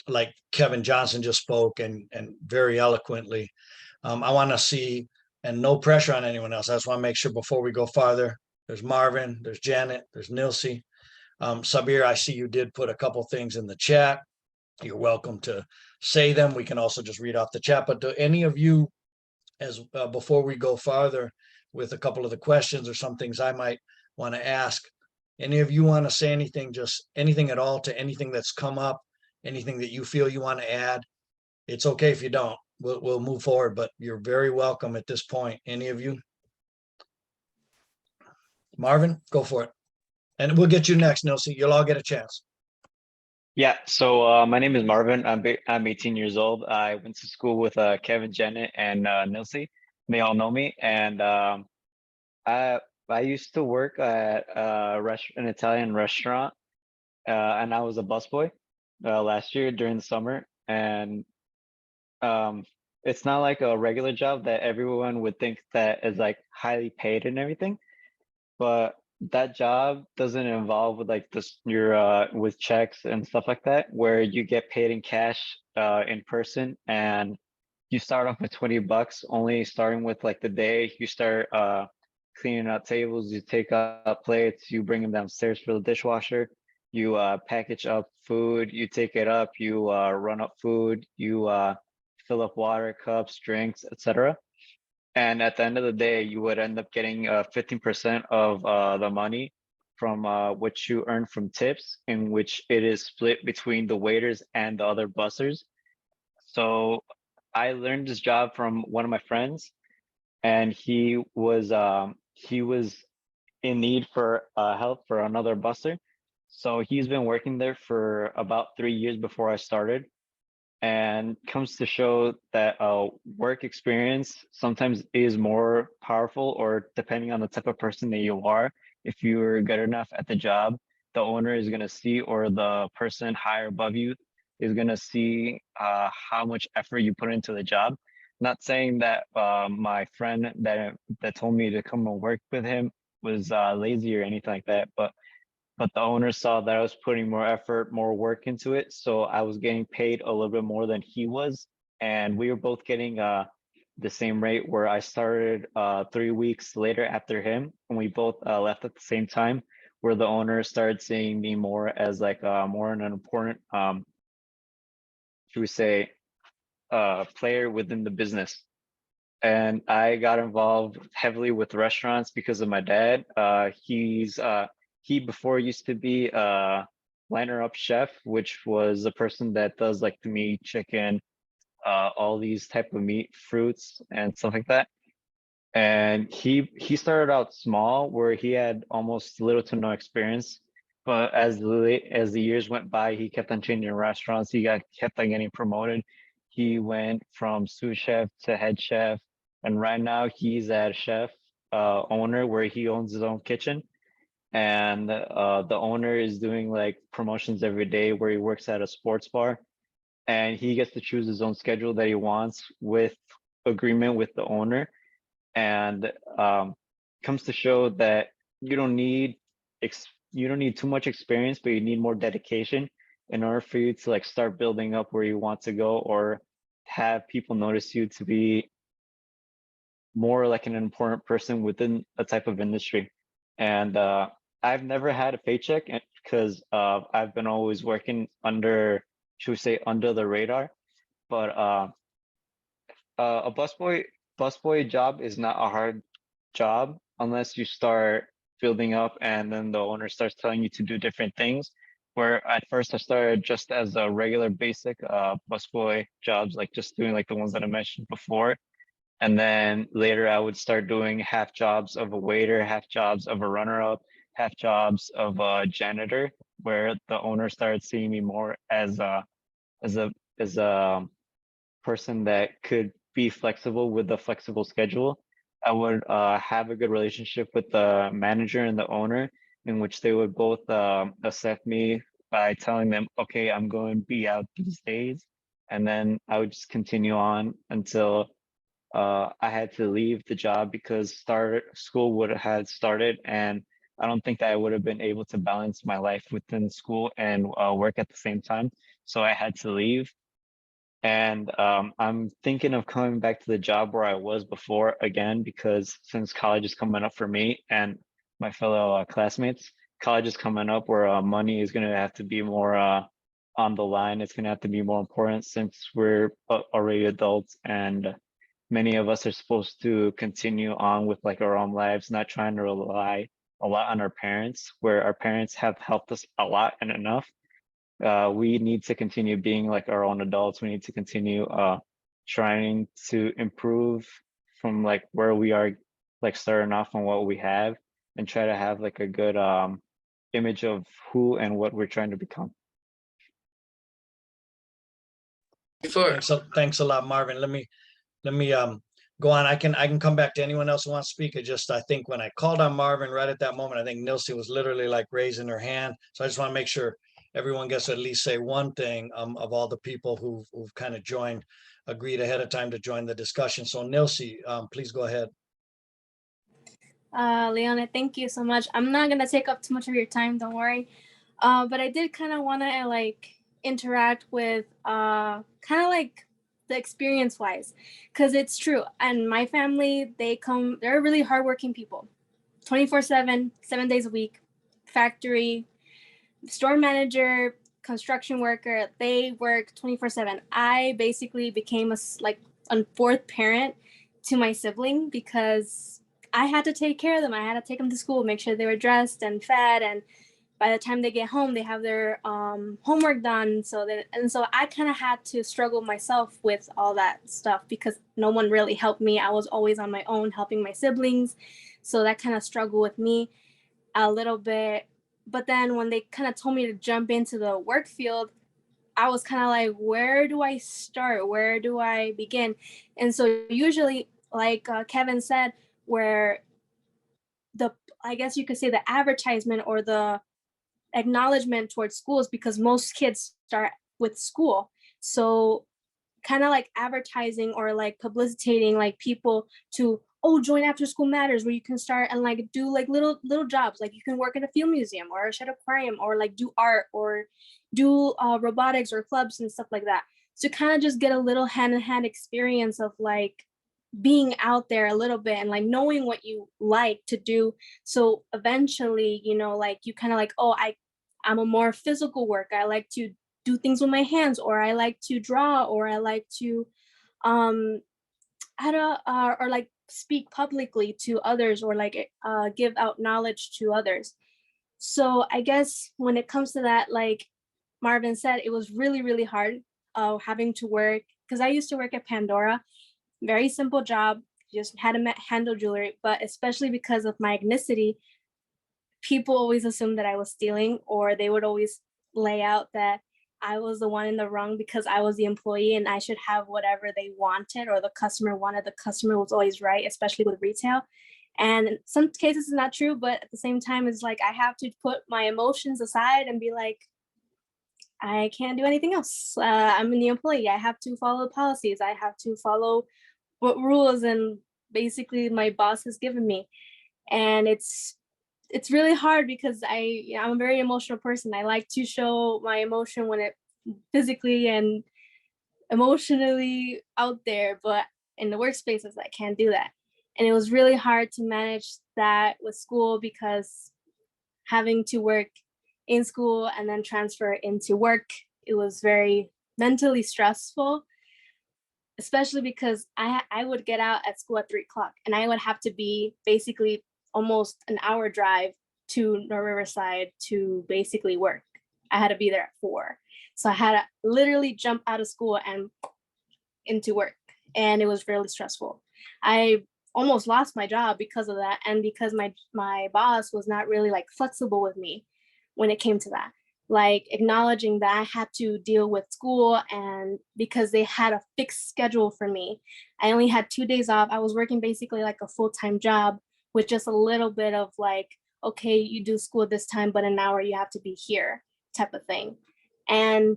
like Kevin Johnson just spoke and very eloquently, I want to see, and no pressure on anyone else. I just want to make sure before we go farther. There's Marvin, there's Janet, there's Nilsi. Sabir, I see you did put a couple things in the chat. You're welcome to say them. We can also just read off the chat. But do any of you, as before we go farther with a couple of the questions or some things I might want to ask, any of you want to say anything, just anything at all to anything that's come up, anything that you feel you want to add? It's okay if you don't. We'll move forward, but you're very welcome at this point. Any of you? Marvin, go for it. And we'll get you next, Nilsi. You'll all get a chance. Yeah, so my name is Marvin. I'm 18 years old. I went to school with Kevin, Janet, and Nilsi. They all know me, and I I used to work at an Italian restaurant, and I was a busboy last year during the summer. And um, it's not like a regular job that everyone would think that is like highly paid and everything, but that job doesn't involve with like this your with checks and stuff like that, where you get paid in cash in person, and you start off with 20 bucks, only starting with like the day you start cleaning out tables, you take up plates, you bring them downstairs for the dishwasher, you package up food, you take it up, you run up food, you fill up water, cups, drinks, etc. And at the end of the day, you would end up getting 15% of the money from what you earn from tips, in which it is split between the waiters and the other bussers. So I learned this job from one of my friends, and he was in need for help for another busser. So he's been working there for about 3 years before I started, and comes to show that work experience sometimes is more powerful, or depending on the type of person that you are, if you're good enough at the job, the owner is going to see, or the person higher above you is going to see how much effort you put into the job. Not saying that my friend that told me to come and work with him was lazy or anything like that, but the owner saw that I was putting more effort, more work into it. So I was getting paid a little bit more than he was. And we were both getting the same rate, where I started 3 weeks later after him, and we both left at the same time, where the owner started seeing me more as like more an important, should we say, player within the business. And I got involved heavily with restaurants because of my dad. He before used to be a liner up chef, which was the person that does like the meat, chicken, all these type of meat, fruits, and stuff like that. And he started out small, where he had almost little to no experience. But as the years went by, he kept on changing restaurants. Kept on getting promoted. He went from sous chef to head chef, and right now he's at chef owner, where he owns his own kitchen. And the owner is doing like promotions every day, where he works at a sports bar, and he gets to choose his own schedule that he wants with agreement with the owner. And comes to show that you don't need too much experience, but you need more dedication in order for you to like start building up where you want to go, or have people notice you to be more like an important person within a type of industry. And I've never had a paycheck, because I've been always working under, should we say, under the radar. But a busboy job is not a hard job unless you start building up, and then the owner starts telling you to do different things. Where at first I started just as a regular basic busboy jobs, like just doing like the ones that I mentioned before. And then later I would start doing half jobs of a waiter, half jobs of a runner-up, half jobs of a janitor, where the owner started seeing me more as a as a as a person that could be flexible with the flexible schedule. I would have a good relationship with the manager and the owner, in which they would both accept me by telling them, okay, I'm going to be out these days. And then I would just continue on until I had to leave the job, because school would have had started, and I don't think that I would have been able to balance my life within school and work at the same time. So I had to leave. And I'm thinking of coming back to the job where I was before again, because since college is coming up for me and my fellow classmates, college is coming up, where money is going to have to be more on the line. It's going to have to be more important, since we're already adults, and many of us are supposed to continue on with like our own lives, not trying to rely a lot on our parents, where our parents have helped us a lot and enough. We need to continue being like our own adults. We need to continue trying to improve from like where we are, like starting off on what we have, and try to have like a good image of who and what we're trying to become. Sure. Thanks a lot, Marvin. Let me go on. I can come back to anyone else who wants to speak. I think when I called on Marvin right at that moment, I think Nilsi was literally like raising her hand. So I just want to make sure everyone gets to at least say one thing of all the people who've kind of agreed ahead of time to join the discussion. So Nilsi, please go ahead. Leona, thank you so much. I'm not gonna take up too much of your time, don't worry. But I did kind of want to like interact with kind of like the experience wise, because it's true. And my family, they're really hardworking people, 24/7, 7 days a week, factory, store manager, construction worker. They work 24/7. I basically became a fourth parent to my sibling because I had to take care of them. I had to take them to school, make sure they were dressed and fed, and by the time they get home, they have their homework done. So I kind of had to struggle myself with all that stuff because no one really helped me. I was always on my own helping my siblings. So that kind of struggled with me a little bit. But then when they kind of told me to jump into the work field, I was kind of like, where do I start? Where do I begin? And so usually, like Kevin said, where I guess you could say the advertisement or the acknowledgement towards schools, because most kids start with school. So kind of like advertising or like publicitating like people to join After School Matters, where you can start and like do like little jobs, like you can work in a field museum or a shed aquarium or like do art or do robotics or clubs and stuff like that. So kind of just get a little hand-in-hand experience of like being out there a little bit and like knowing what you like to do. So eventually, like you kind of like, I'm a more physical worker. I like to do things with my hands, or I like to draw, or I like to or like speak publicly to others, or like give out knowledge to others. So I guess when it comes to that, like Marvin said, it was really, really hard having to work, because I used to work at Pandora. Very simple job, just had to handle jewelry, but especially because of my ethnicity, people always assumed that I was stealing, or they would always lay out that I was the one in the wrong because I was the employee and I should have whatever they wanted or the customer wanted. The customer was always right, especially with retail. And in some cases it's not true, but at the same time, it's like I have to put my emotions aside and be like, I can't do anything else. I'm the employee. I have to follow policies. I have to follow what rules and basically my boss has given me. And it's really hard because I'm a very emotional person. I like to show my emotion when it physically and emotionally out there, but in the workspaces I can't do that. And it was really hard to manage that with school, because having to work in school and then transfer into work, it was very mentally stressful, especially because I would get out at school at 3:00 and I would have to be basically almost an hour drive to North Riverside to basically work. I had to be there at 4. So I had to literally jump out of school and into work. And it was really stressful. I almost lost my job because of that. And because my boss was not really like flexible with me when it came to that. Like acknowledging that I had to deal with school, and because they had a fixed schedule for me, I only had 2 days off. I was working basically like a full-time job with just a little bit of like, okay, you do school this time, but an hour you have to be here type of thing. And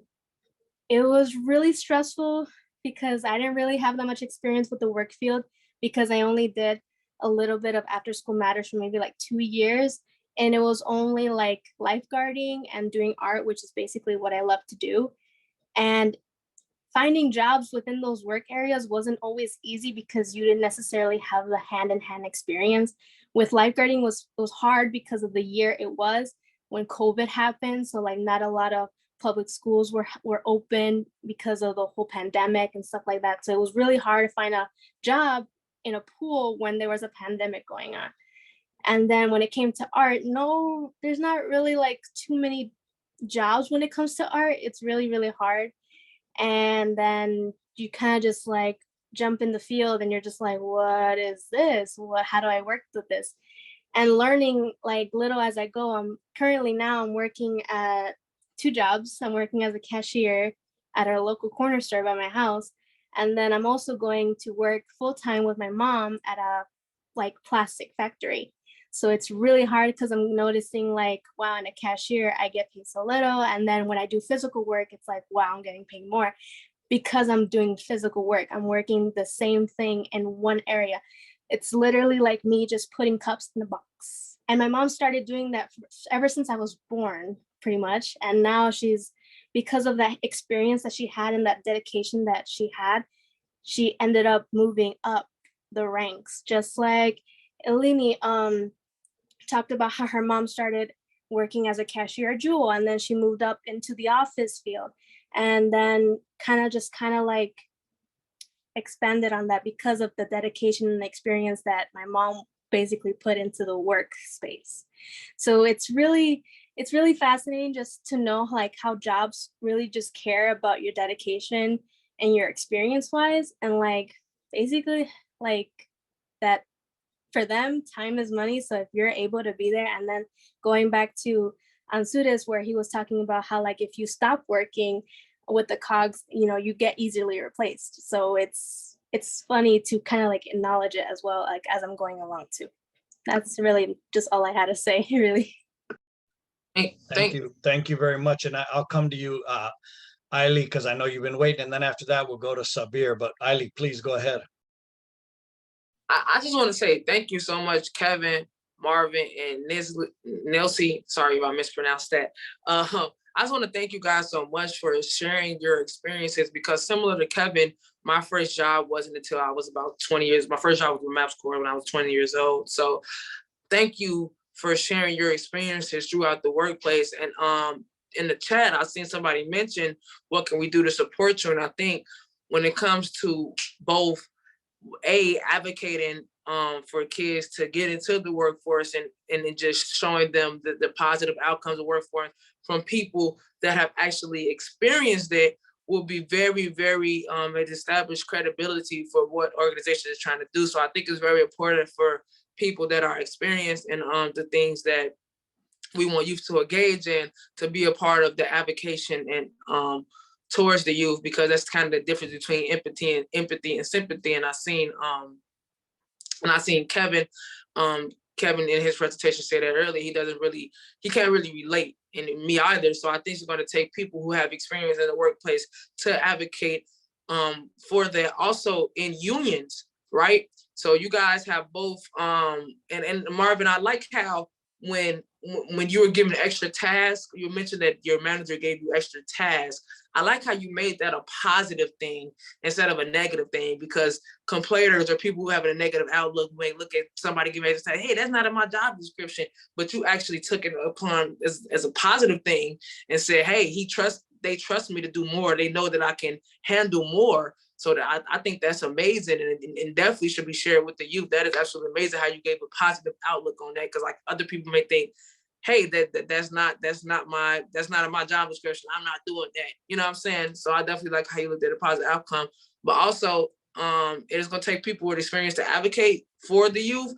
it was really stressful because I didn't really have that much experience with the work field, because I only did a little bit of After School Matters for maybe like 2 years. And it was only like lifeguarding and doing art, which is basically what I love to do. And finding jobs within those work areas wasn't always easy because you didn't necessarily have the hand-in-hand experience. With lifeguarding it was hard because of the year it was when COVID happened. So like not a lot of public schools were open because of the whole pandemic and stuff like that. So it was really hard to find a job in a pool when there was a pandemic going on. And then when it came to art, no, there's not really like too many jobs when it comes to art. It's really, really hard. And then you kind of just like jump in the field and you're just like, what is this? How do I work with this? and learning like little as I go. I'm working at 2 jobs. I'm working as a cashier at a local corner store by my house. And then I'm also going to work full-time with my mom at a like plastic factory. So it's really hard because I'm noticing like, wow, in a cashier, I get paid so little. And then when I do physical work, it's like, wow, I'm getting paid more because I'm doing physical work. I'm working the same thing in one area. It's literally like me just putting cups in a box. And my mom started doing that ever since I was born, pretty much. And now because of that experience that she had and that dedication that she had, she ended up moving up the ranks. Just like Illie talked about how her mom started working as a cashier at Jewel, and then she moved up into the office field, and then kind of like expanded on that because of the dedication and experience that my mom basically put into the workspace. So it's really fascinating just to know like how jobs really just care about your dedication and your experience wise, and like basically like that for them, time is money. So if you're able to be there, and then going back to Anzures, where he was talking about how like if you stop working with the cogs, you get easily replaced. So it's funny to kind of like acknowledge it as well, like as I'm going along too. That's really just all I had to say, really. Thank you very much. And I'll come to you, Illie, because I know you've been waiting. And then after that, we'll go to Sabir. But Illie, please go ahead. I just want to say thank you so much, Kevin, Marvin, and Nilsey. Sorry if I mispronounced that. I just want to thank you guys so much for sharing your experiences, because similar to Kevin, my first job wasn't until I was about 20 years. My first job was with MapsCore when I was 20 years old. So thank you for sharing your experiences throughout the workplace. And in the chat, I've seen somebody mention, what can we do to support you? And I think when it comes to both advocating for kids to get into the workforce and then just showing them the positive outcomes of workforce from people that have actually experienced it will be very, very it established credibility for what organization is trying to do. So I think it's very important for people that are experienced in the things that we want youth to engage in, to be a part of the advocation and towards the youth, because that's kind of the difference between empathy and sympathy. And I seen Kevin in his presentation say that earlier, he can't really relate, and me either. So I think it's going to take people who have experience in the workplace to advocate for that. Also in unions, right? So you guys have both, and Marvin, I like how when you were given extra tasks, you mentioned that your manager gave you extra tasks. I like how you made that a positive thing instead of a negative thing, because complainers or people who have a negative outlook may look at somebody giving extra tasks, hey, that's not in my job description, but you actually took it upon as a positive thing and said, hey, they trust me to do more. They know that I can handle more. So that I think that's amazing, and definitely should be shared with the youth. That is absolutely amazing how you gave a positive outlook on that, because like other people may think, hey, that's not in my job description, I'm not doing that. You know what I'm saying? So I definitely like how you looked at a positive outcome. But also, it is going to take people with experience to advocate for the youth,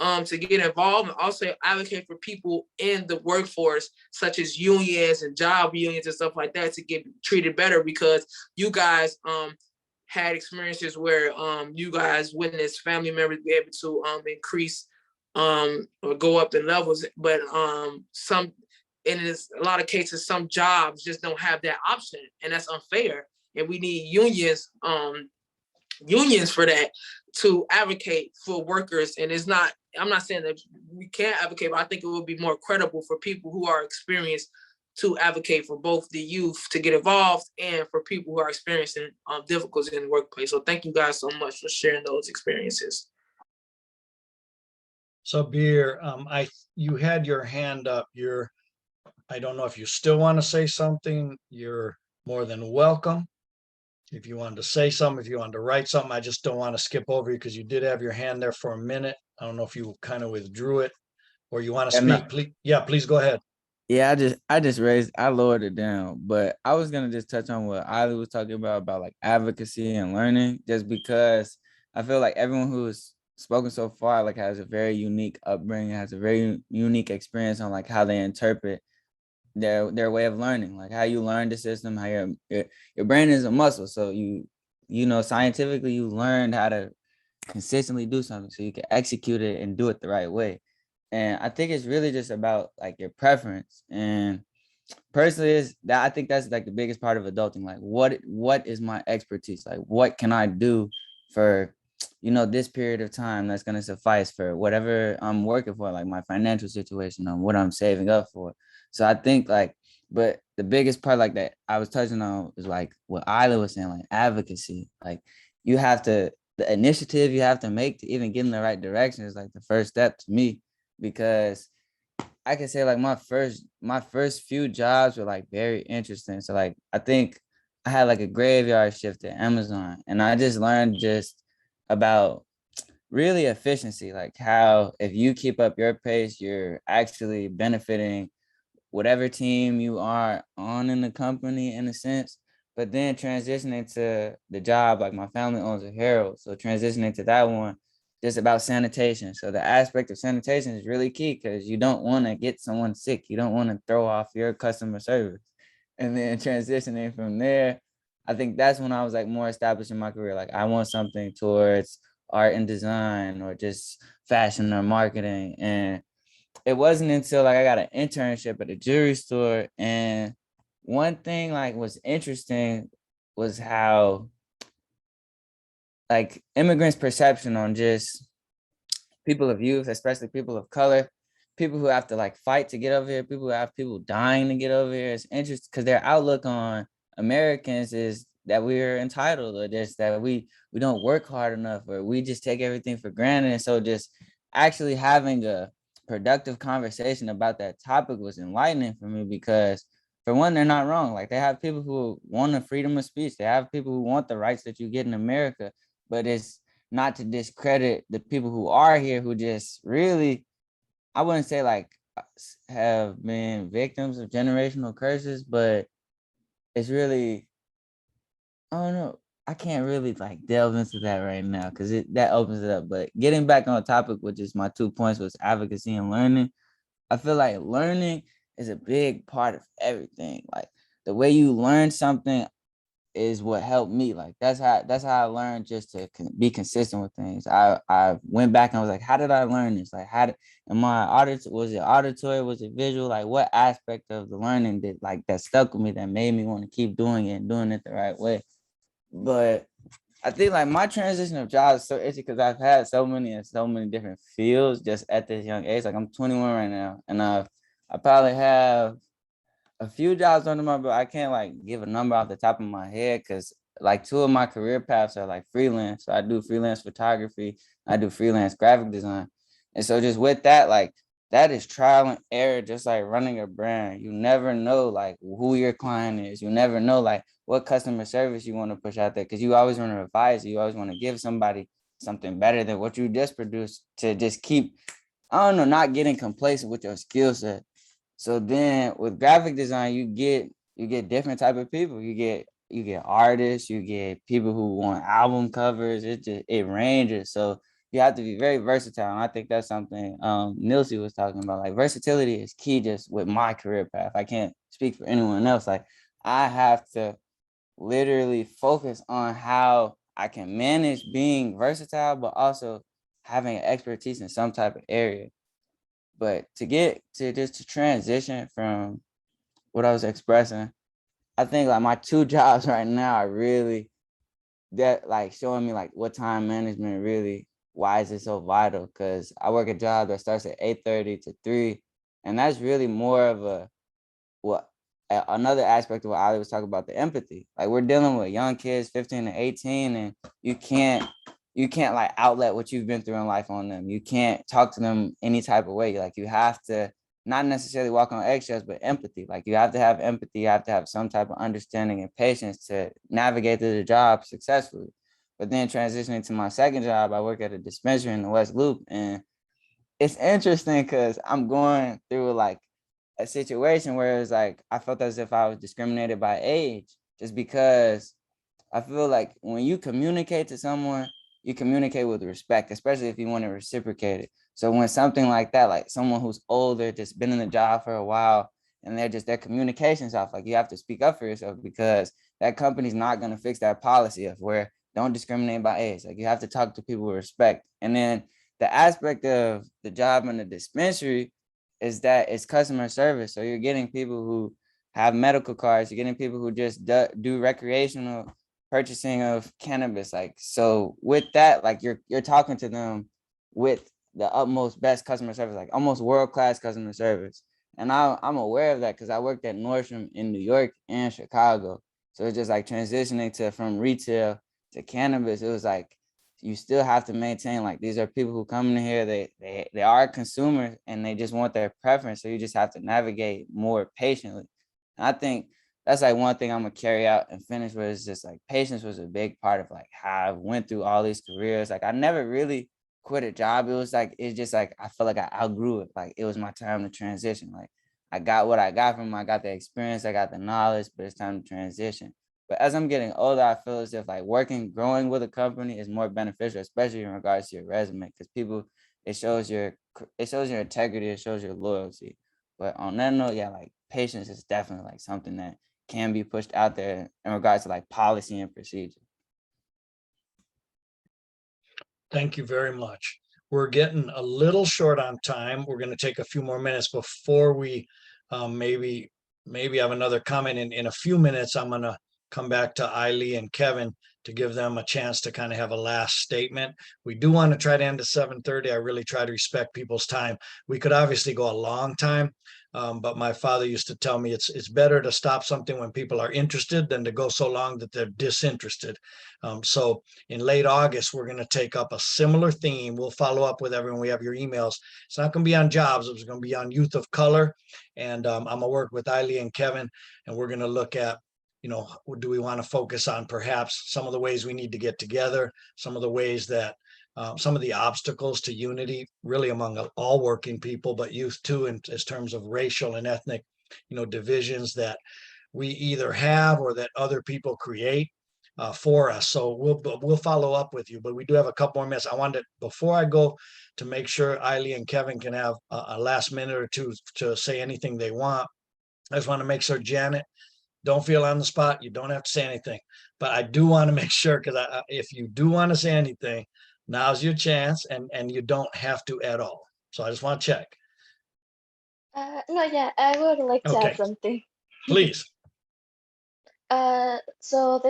to get involved, and also advocate for people in the workforce, such as unions and job unions and stuff like that, to get treated better, because you guys had experiences where you guys witnessed family members be able to increase or go up in levels, but in a lot of cases, some jobs just don't have that option, and that's unfair. And we need unions for that, to advocate for workers. And I'm not saying that we can't advocate, but I think it would be more credible for people who are experienced to advocate for both the youth to get involved and for people who are experiencing difficulties in the workplace. So thank you guys so much for sharing those experiences. Sabir, you had your hand up. I don't know if you still want to say something. You're more than welcome. If you wanted to say something, if you wanted to write something, I just don't want to skip over you because you did have your hand there for a minute. I don't know if you kind of withdrew it or you want to speak. Please, please go ahead. Yeah, I lowered it down, but I was gonna just touch on what Illie was talking about like advocacy and learning, just because I feel like everyone who is spoken so far like has a very unique upbringing, has a very unique experience on like how they interpret their way of learning, like how you learn the system, how your brain is a muscle. So you know scientifically you learned how to consistently do something so you can execute it and do it the right way. And I think it's really just about like your preference. And personally is that I think that's like the biggest part of adulting. Like what is my expertise? Like what can I do for this period of time that's gonna suffice for whatever I'm working for, like my financial situation, on what I'm saving up for. So I think like, but the biggest part like that I was touching on is like what Isla was saying, like advocacy. Like you have to the initiative you have to make to even get in the right direction is like the first step to me, because I can say like my first few jobs were like very interesting. So like I think I had like a graveyard shift at Amazon, and I just learned just about really efficiency, like how if you keep up your pace, you're actually benefiting whatever team you are on in the company in a sense. But then transitioning to the job, like my family owns a Herald, so transitioning to that one, just about sanitation. So the aspect of sanitation is really key because you don't want to get someone sick. You don't want to throw off your customer service. And then transitioning from there, I think that's when I was like more established in my career. Like I want something towards art and design or just fashion or marketing. And it wasn't until like I got an internship at a jewelry store, and one thing like was interesting was how like immigrants' perception on just people of youth, especially people of color, people who have to like fight to get over here, people who have people dying to get over here. It's interesting because their outlook on Americans is that we're entitled, or just that we don't work hard enough, or we just take everything for granted. And so just actually having a productive conversation about that topic was enlightening for me, because for one, they're not wrong. Like they have people who want the freedom of speech. They have people who want the rights that you get in America, but it's not to discredit the people who are here who just really, I wouldn't say like have been victims of generational curses, but it's really, I don't know. I can't really like delve into that right now because that opens it up. But getting back on topic, which is my 2 points, was advocacy and learning. I feel like learning is a big part of everything. Like the way you learn something is what helped me. Like that's how I learned just to be consistent with things. I went back and I was like, how did I learn this? Like how did am I was it auditory? Was it visual? Like what aspect of the learning did like that stuck with me that made me want to keep doing it and doing it the right way? But I think like my transition of jobs is so interesting because I've had so many and so many different fields just at this young age. Like I'm 21 right now, and I probably have a few jobs under my belt. I can't like give a number off the top of my head because like two of my career paths are like freelance. So I do freelance photography, I do freelance graphic design. And so just with that, like that is trial and error, just like running a brand. You never know like who your client is. You never know like what customer service you want to push out there, because you always want to revise it. You always want to give somebody something better than what you just produced to just keep, I don't know, not getting complacent with your skill set. So then with graphic design, you get different type of people. You get artists, you get people who want album covers. It ranges. So you have to be very versatile. And I think that's something Nilsey was talking about. Like versatility is key just with my career path. I can't speak for anyone else. Like I have to literally focus on how I can manage being versatile, but also having expertise in some type of area. But to get to just to transition from what I was expressing, I think like my two jobs right now are really that like showing me like what time management really, why is it so vital? Because I work a job that starts at 8:30 to 3, and that's really more of a what another aspect of what Ali was talking about, the empathy. Like we're dealing with young kids, 15 to 18, and you can't like outlet what you've been through in life on them. You can't talk to them any type of way. Like you have to not necessarily walk on eggshells, but empathy. Like you have to have empathy. You have to have some type of understanding and patience to navigate through the job successfully. But then transitioning to my second job, I work at a dispensary in the West Loop, and it's interesting because I'm going through like a situation where it's like I felt as if I was discriminated by age, just because I feel like when you communicate to someone you communicate with respect, especially if you want to reciprocate it. So when something like that, like someone who's older, just been in the job for a while, and their communication's off, like you have to speak up for yourself, because that company's not going to fix that policy of where don't discriminate by age. Like you have to talk to people with respect. And then the aspect of the job in the dispensary is that it's customer service. So you're getting people who have medical cards, you're getting people who just do recreational purchasing of cannabis. Like, so with that, like you're talking to them with the utmost best customer service, like almost world-class customer service. And I'm aware of that because I worked at Nordstrom in New York and Chicago. So it's just like transitioning from retail to cannabis. It was like you still have to maintain, like, these are people who come in here, they are consumers and they just want their preference. So you just have to navigate more patiently. And I think that's like one thing I'm gonna carry out and finish with, is just like patience was a big part of like how I went through all these careers. Like I never really quit a job. It was like, it's just like I felt like I outgrew it. Like it was my time to transition. Like I got what I got from, I got the experience, I got the knowledge, but it's time to transition. But as I'm getting older, I feel as if like growing with a company is more beneficial, especially in regards to your resume, because people, it shows your integrity, it shows your loyalty. But on that note, yeah, like patience is definitely like something that can be pushed out there in regards to like policy and procedure. Thank you very much. We're getting a little short on time. We're going to take a few more minutes before we maybe have another comment. In a few minutes, I'm going to come back to Illie and Kevin to give them a chance to kind of have a last statement. We do want to try to end at 7:30. I really try to respect people's time. We could obviously go a long time, but my father used to tell me it's better to stop something when people are interested than to go so long that they're disinterested. So in late August, we're going to take up a similar theme. We'll follow up with everyone. We have your emails. It's not going to be on jobs. It's going to be on youth of color. And I'm going to work with Illie and Kevin, and we're going to look at, do we want to focus on perhaps some of the ways we need to get together, some of the ways that some of the obstacles to unity really among all working people, but youth too, in terms of racial and ethnic, divisions that we either have or that other people create for us. So we'll follow up with you, but we do have a couple more minutes. I wanted, before I go, to make sure Illie and Kevin can have a last minute or two to say anything they want. I just want to make sure, Janet, don't feel on the spot. You don't have to say anything, but I do want to make sure, because if you do want to say anything, now's your chance, and you don't have to at all. So I just want to check. No, yeah, I would like to Okay, add something. please. So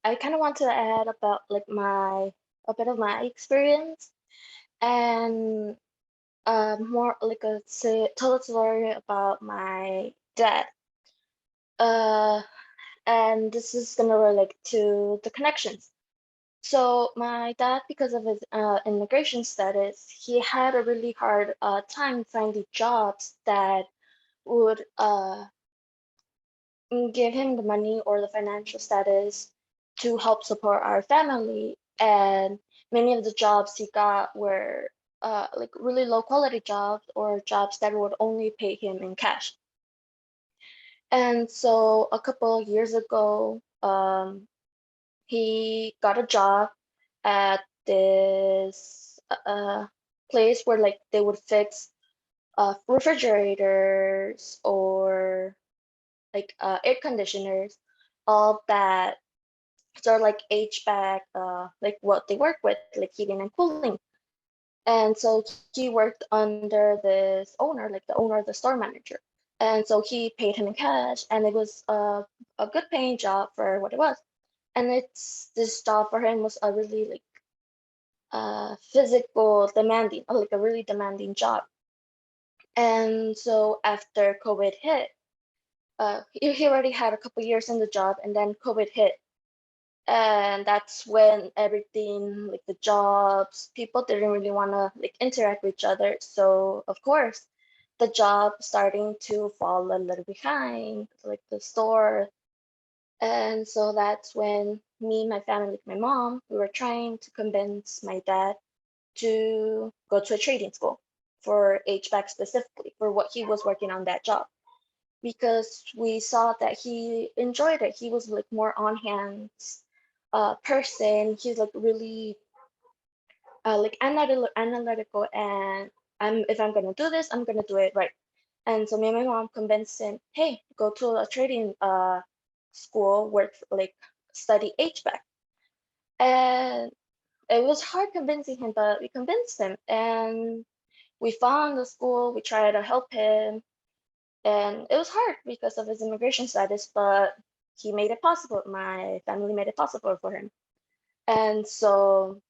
I kind of want to add about like a bit of my experience, and more like tell a story about my dad. Uh, and this is gonna relate to the connections. So my dad, because of his immigration status, he had a really hard time finding jobs that would give him the money or the financial status to help support our family. And many of the jobs he got were like really low quality jobs, or jobs that would only pay him in cash. And so a couple of years ago, he got a job at this place where like they would fix refrigerators or like air conditioners, all that sort of like HVAC, like what they work with, like heating and cooling. And so he worked under this owner, like the owner of the store manager. And so he paid him in cash, and it was a good paying job for what it was. And this job for him was a really like physical demanding, like a really demanding job. And so after COVID hit, he already had a couple years in the job, and then COVID hit. And that's when everything, like the jobs, people didn't really want to like interact with each other. So of course, the job starting to fall a little behind, like the store. And so that's when me, my family, like my mom, we were trying to convince my dad to go to a trading school for HVAC specifically, for what he was working on that job, because we saw that he enjoyed it. He was like more on hands person. He's like really like analytical, and if I'm gonna do this, I'm gonna do it right. And so me and my mom convinced him, hey, go to a trading school, work like study HVAC. And it was hard convincing him, but we convinced him, and we found the school. We tried to help him, and it was hard because of his immigration status, but he made it possible. My family made it possible for him. And so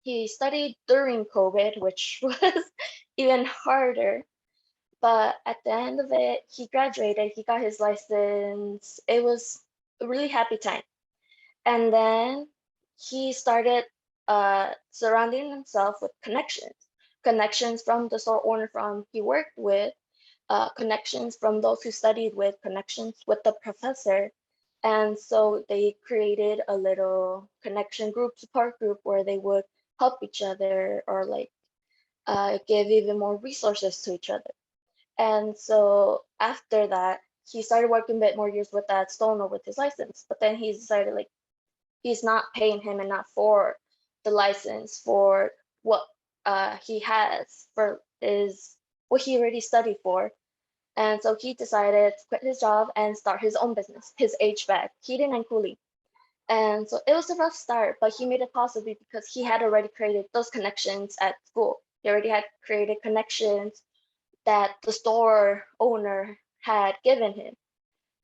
he studied during COVID, which was even harder. But at the end of it, he graduated, he got his license. It was a really happy time. And then he started surrounding himself with connections from the store owner from he worked with, connections from those who studied with, connections with the professor. And so they created a little connection group, support group, where they would help each other or like give even more resources to each other. And so after that, he started working a bit more years with that stoner with his license. But then he decided like he's not paying him enough for the license for what he has for his what he already studied for. And so he decided to quit his job and start his own business, his HVAC, heating and cooling. And so it was a rough start, but he made it possible because he had already created those connections at school. He already had created connections that the store owner had given him.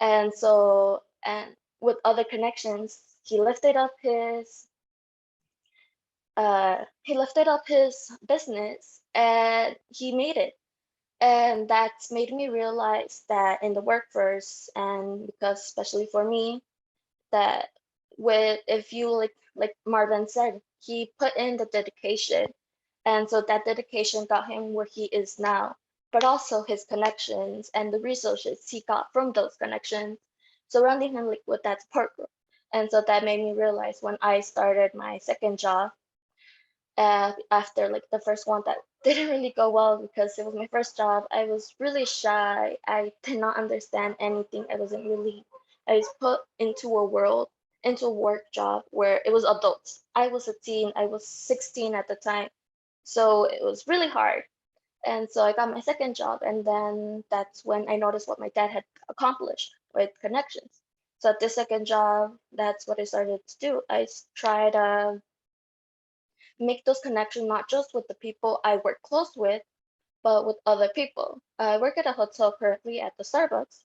And so, and with other connections, he lifted up his business and he made it. And that's made me realize that in the workforce, and because especially for me, that with if you like Marvin said, he put in the dedication, and so that dedication got him where he is now, but also his connections and the resources he got from those connections surrounding him like with that support group. And so that made me realize when I started my second job, after like the first one that didn't really go well because it was my first job. I was really shy. I did not understand anything. I was put into a work job where it was adults. I was a teen. I was 16 at the time. So it was really hard. And so I got my second job, and then that's when I noticed what my dad had accomplished with connections. So at this second job, that's what I started to do. I tried make those connections not just with the people I work close with, but with other people. I work at a hotel currently at the Starbucks,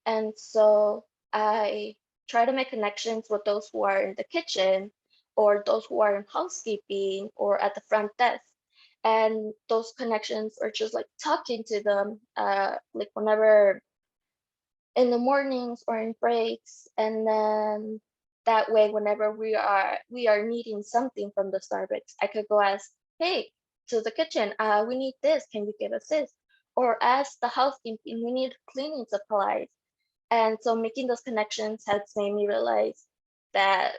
and so I try to make connections with those who are in the kitchen or those who are in housekeeping or at the front desk. And those connections are just like talking to them, like whenever in the mornings or in breaks, and then that way whenever we are needing something from the Starbucks, I could go ask, hey, to the kitchen, we need this, can you give us this? Or ask the housekeeping, we need cleaning supplies. And so making those connections has made me realize that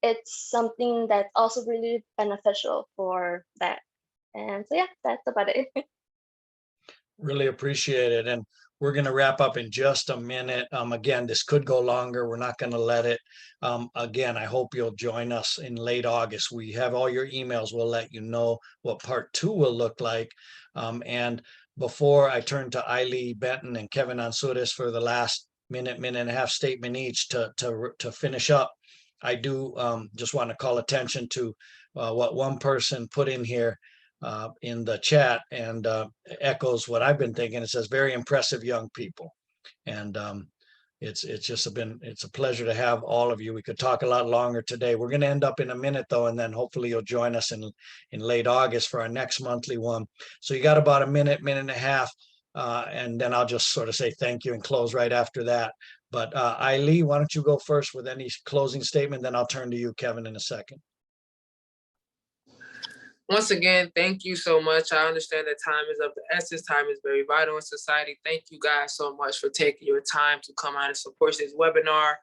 it's something that's also really beneficial for that. And so yeah, that's about it. Really appreciate it. And we're going to wrap up in just a minute. Again, this could go longer. We're not going to let it. Again, I hope you'll join us in late August. We have all your emails. We'll let you know what part 2 will look like. And before I turn to Illie, Benton, and Kevin Anzures for the last minute and a half statement each to finish up, I do just want to call attention to what one person put in here in the chat, and echoes what I've been thinking. It says very impressive young people, and it's a pleasure to have all of you. We could talk a lot longer today. We're going to end up in a minute though, and then hopefully you'll join us in late August for our next monthly one. So you got about a minute and a half, and then I'll just sort of say thank you and close right after that. But Illie, why don't you go first with any closing statement? Then I'll turn to you, Kevin, in a second. Once again, thank you so much. I understand that time is of the essence. Time is very vital in society. Thank you guys so much for taking your time to come out and support this webinar.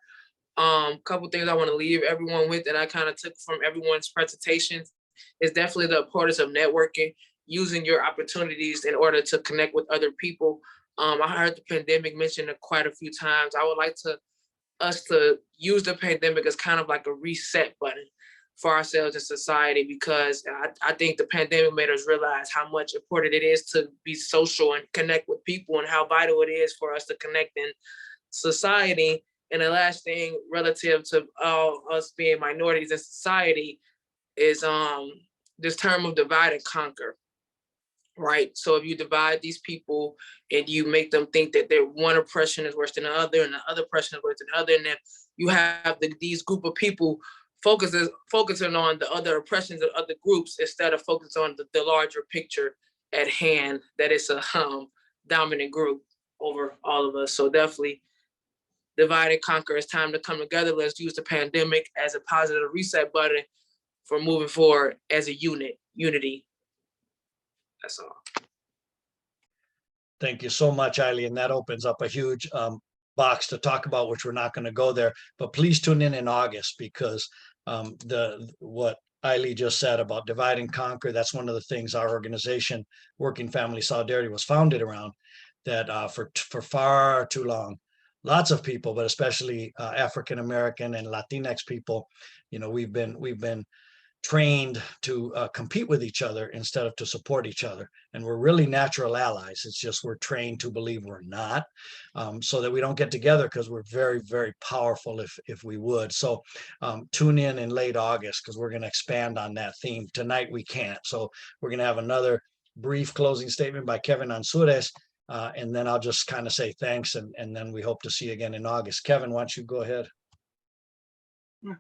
Couple things I want to leave everyone with that I kind of took from everyone's presentations is definitely the importance of networking, using your opportunities in order to connect with other people. I heard the pandemic mentioned quite a few times. I would like us to use the pandemic as kind of like a reset button. for ourselves in society, because I think the pandemic made us realize how much important it is to be social and connect with people, and how vital it is for us to connect in society. And the last thing relative to us being minorities in society is this term of divide and conquer, right? So if you divide these people and you make them think that one oppression is worse than the other, and the other oppression is worse than the other, and then you have these group of people focusing on the other oppressions of other groups instead of focusing on the larger picture at hand, that it's a dominant group over all of us. So definitely divide and conquer. It's time to come together. Let's use the pandemic as a positive reset button for moving forward as a unity. That's all. Thank you so much, Illie. And that opens up a huge box to talk about, which we're not going to go there. But please tune in August, because what Illie just said about divide and conquer, that's one of the things our organization, Working Family Solidarity, was founded around. That for far too long, lots of people, but especially African American and Latinx people, we've been trained to compete with each other instead of to support each other. And we're really natural allies. It's just we're trained to believe we're not, so that we don't get together, because we're very, very powerful if we would. So tune in late August, because we're going to expand on that theme. Tonight we can't. So we're going to have another brief closing statement by Kevin Anzures, and then I'll just kind of say thanks, and then we hope to see you again in August. Kevin, why don't you go ahead?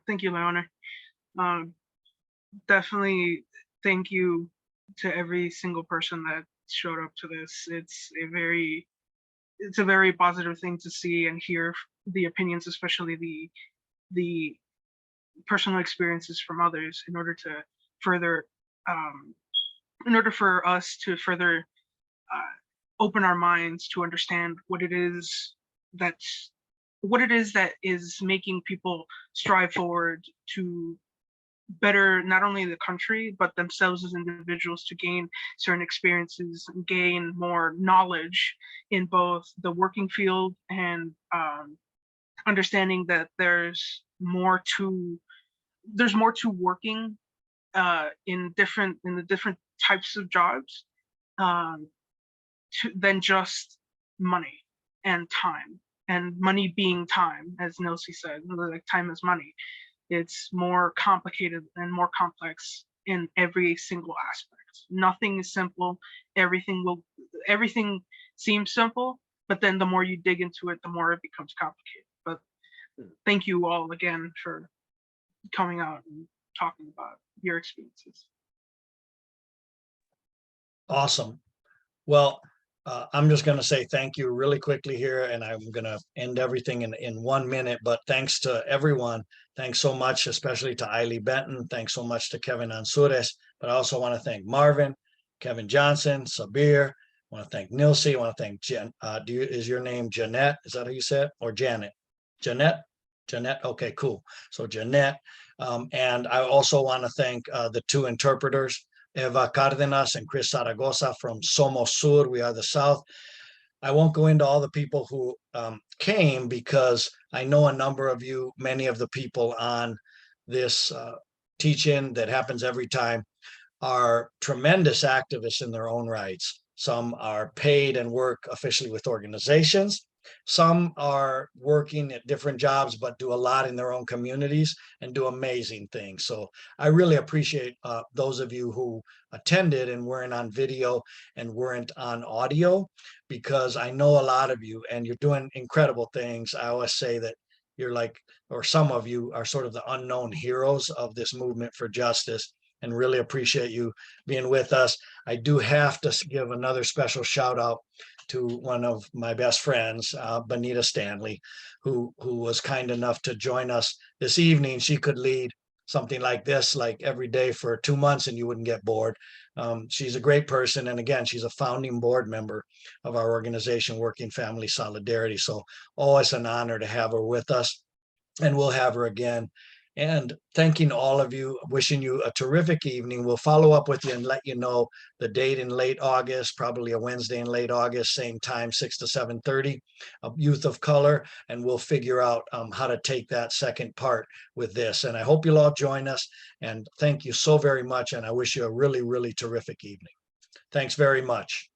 Thank you, Leone. Definitely thank you to every single person that showed up to this. It's a very positive thing to see and hear the opinions, especially the personal experiences from others, in order for us to further open our minds to understand what it is that is making people strive forward to better not only the country but themselves as individuals, to gain certain experiences and gain more knowledge in both the working field and understanding that there's more to working in the different types of jobs than just money and time, and money being time, as Nilsi said, like time is money. It's more complicated and more complex in every single aspect. Nothing is simple. Everything seems simple, but then the more you dig into it, the more it becomes complicated. But thank you all again for coming out and talking about your experiences. Awesome. Well, I'm just going to say thank you really quickly here, and I'm going to end everything in 1 minute. But thanks to everyone. Thanks so much, especially to Illie Benton. Thanks so much to Kevin Anzures. But I also want to thank Marvin, Kevin Johnson, Sabir. I want to thank Nilsi. I want to thank Jen. Is your name Jeanette? Is that how you said it? Or Janet? Jeanette? Jeanette? Okay, cool. So Jeanette. And I also want to thank the two interpreters, Eva Cardenas and Chris Zaragoza from Somos Sur. We are the South. I won't go into all the people who came, because I know a number of you, many of the people on this teach-in that happens every time, are tremendous activists in their own rights. Some are paid and work officially with organizations. Some are working at different jobs, but do a lot in their own communities and do amazing things. So I really appreciate those of you who attended and weren't on video and weren't on audio, because I know a lot of you and you're doing incredible things. I always say that you're like, or some of you are sort of the unknown heroes of this movement for justice, and really appreciate you being with us. I do have to give another special shout out to one of my best friends, Benita Stanley, who was kind enough to join us this evening. She could lead something like this like every day for 2 months and you wouldn't get bored. She's a great person. And again, she's a founding board member of our organization, Working Family Solidarity. So always an honor to have her with us. And we'll have her again And thanking all of you, wishing you a terrific evening. We'll follow up with you and let you know the date in late August, probably a Wednesday in late August, same time, 6 to 7:30, Youth of Color, and we'll figure out how to take that second part with this. And I hope you'll all join us. And thank you so very much. And I wish you a really, really terrific evening. Thanks very much.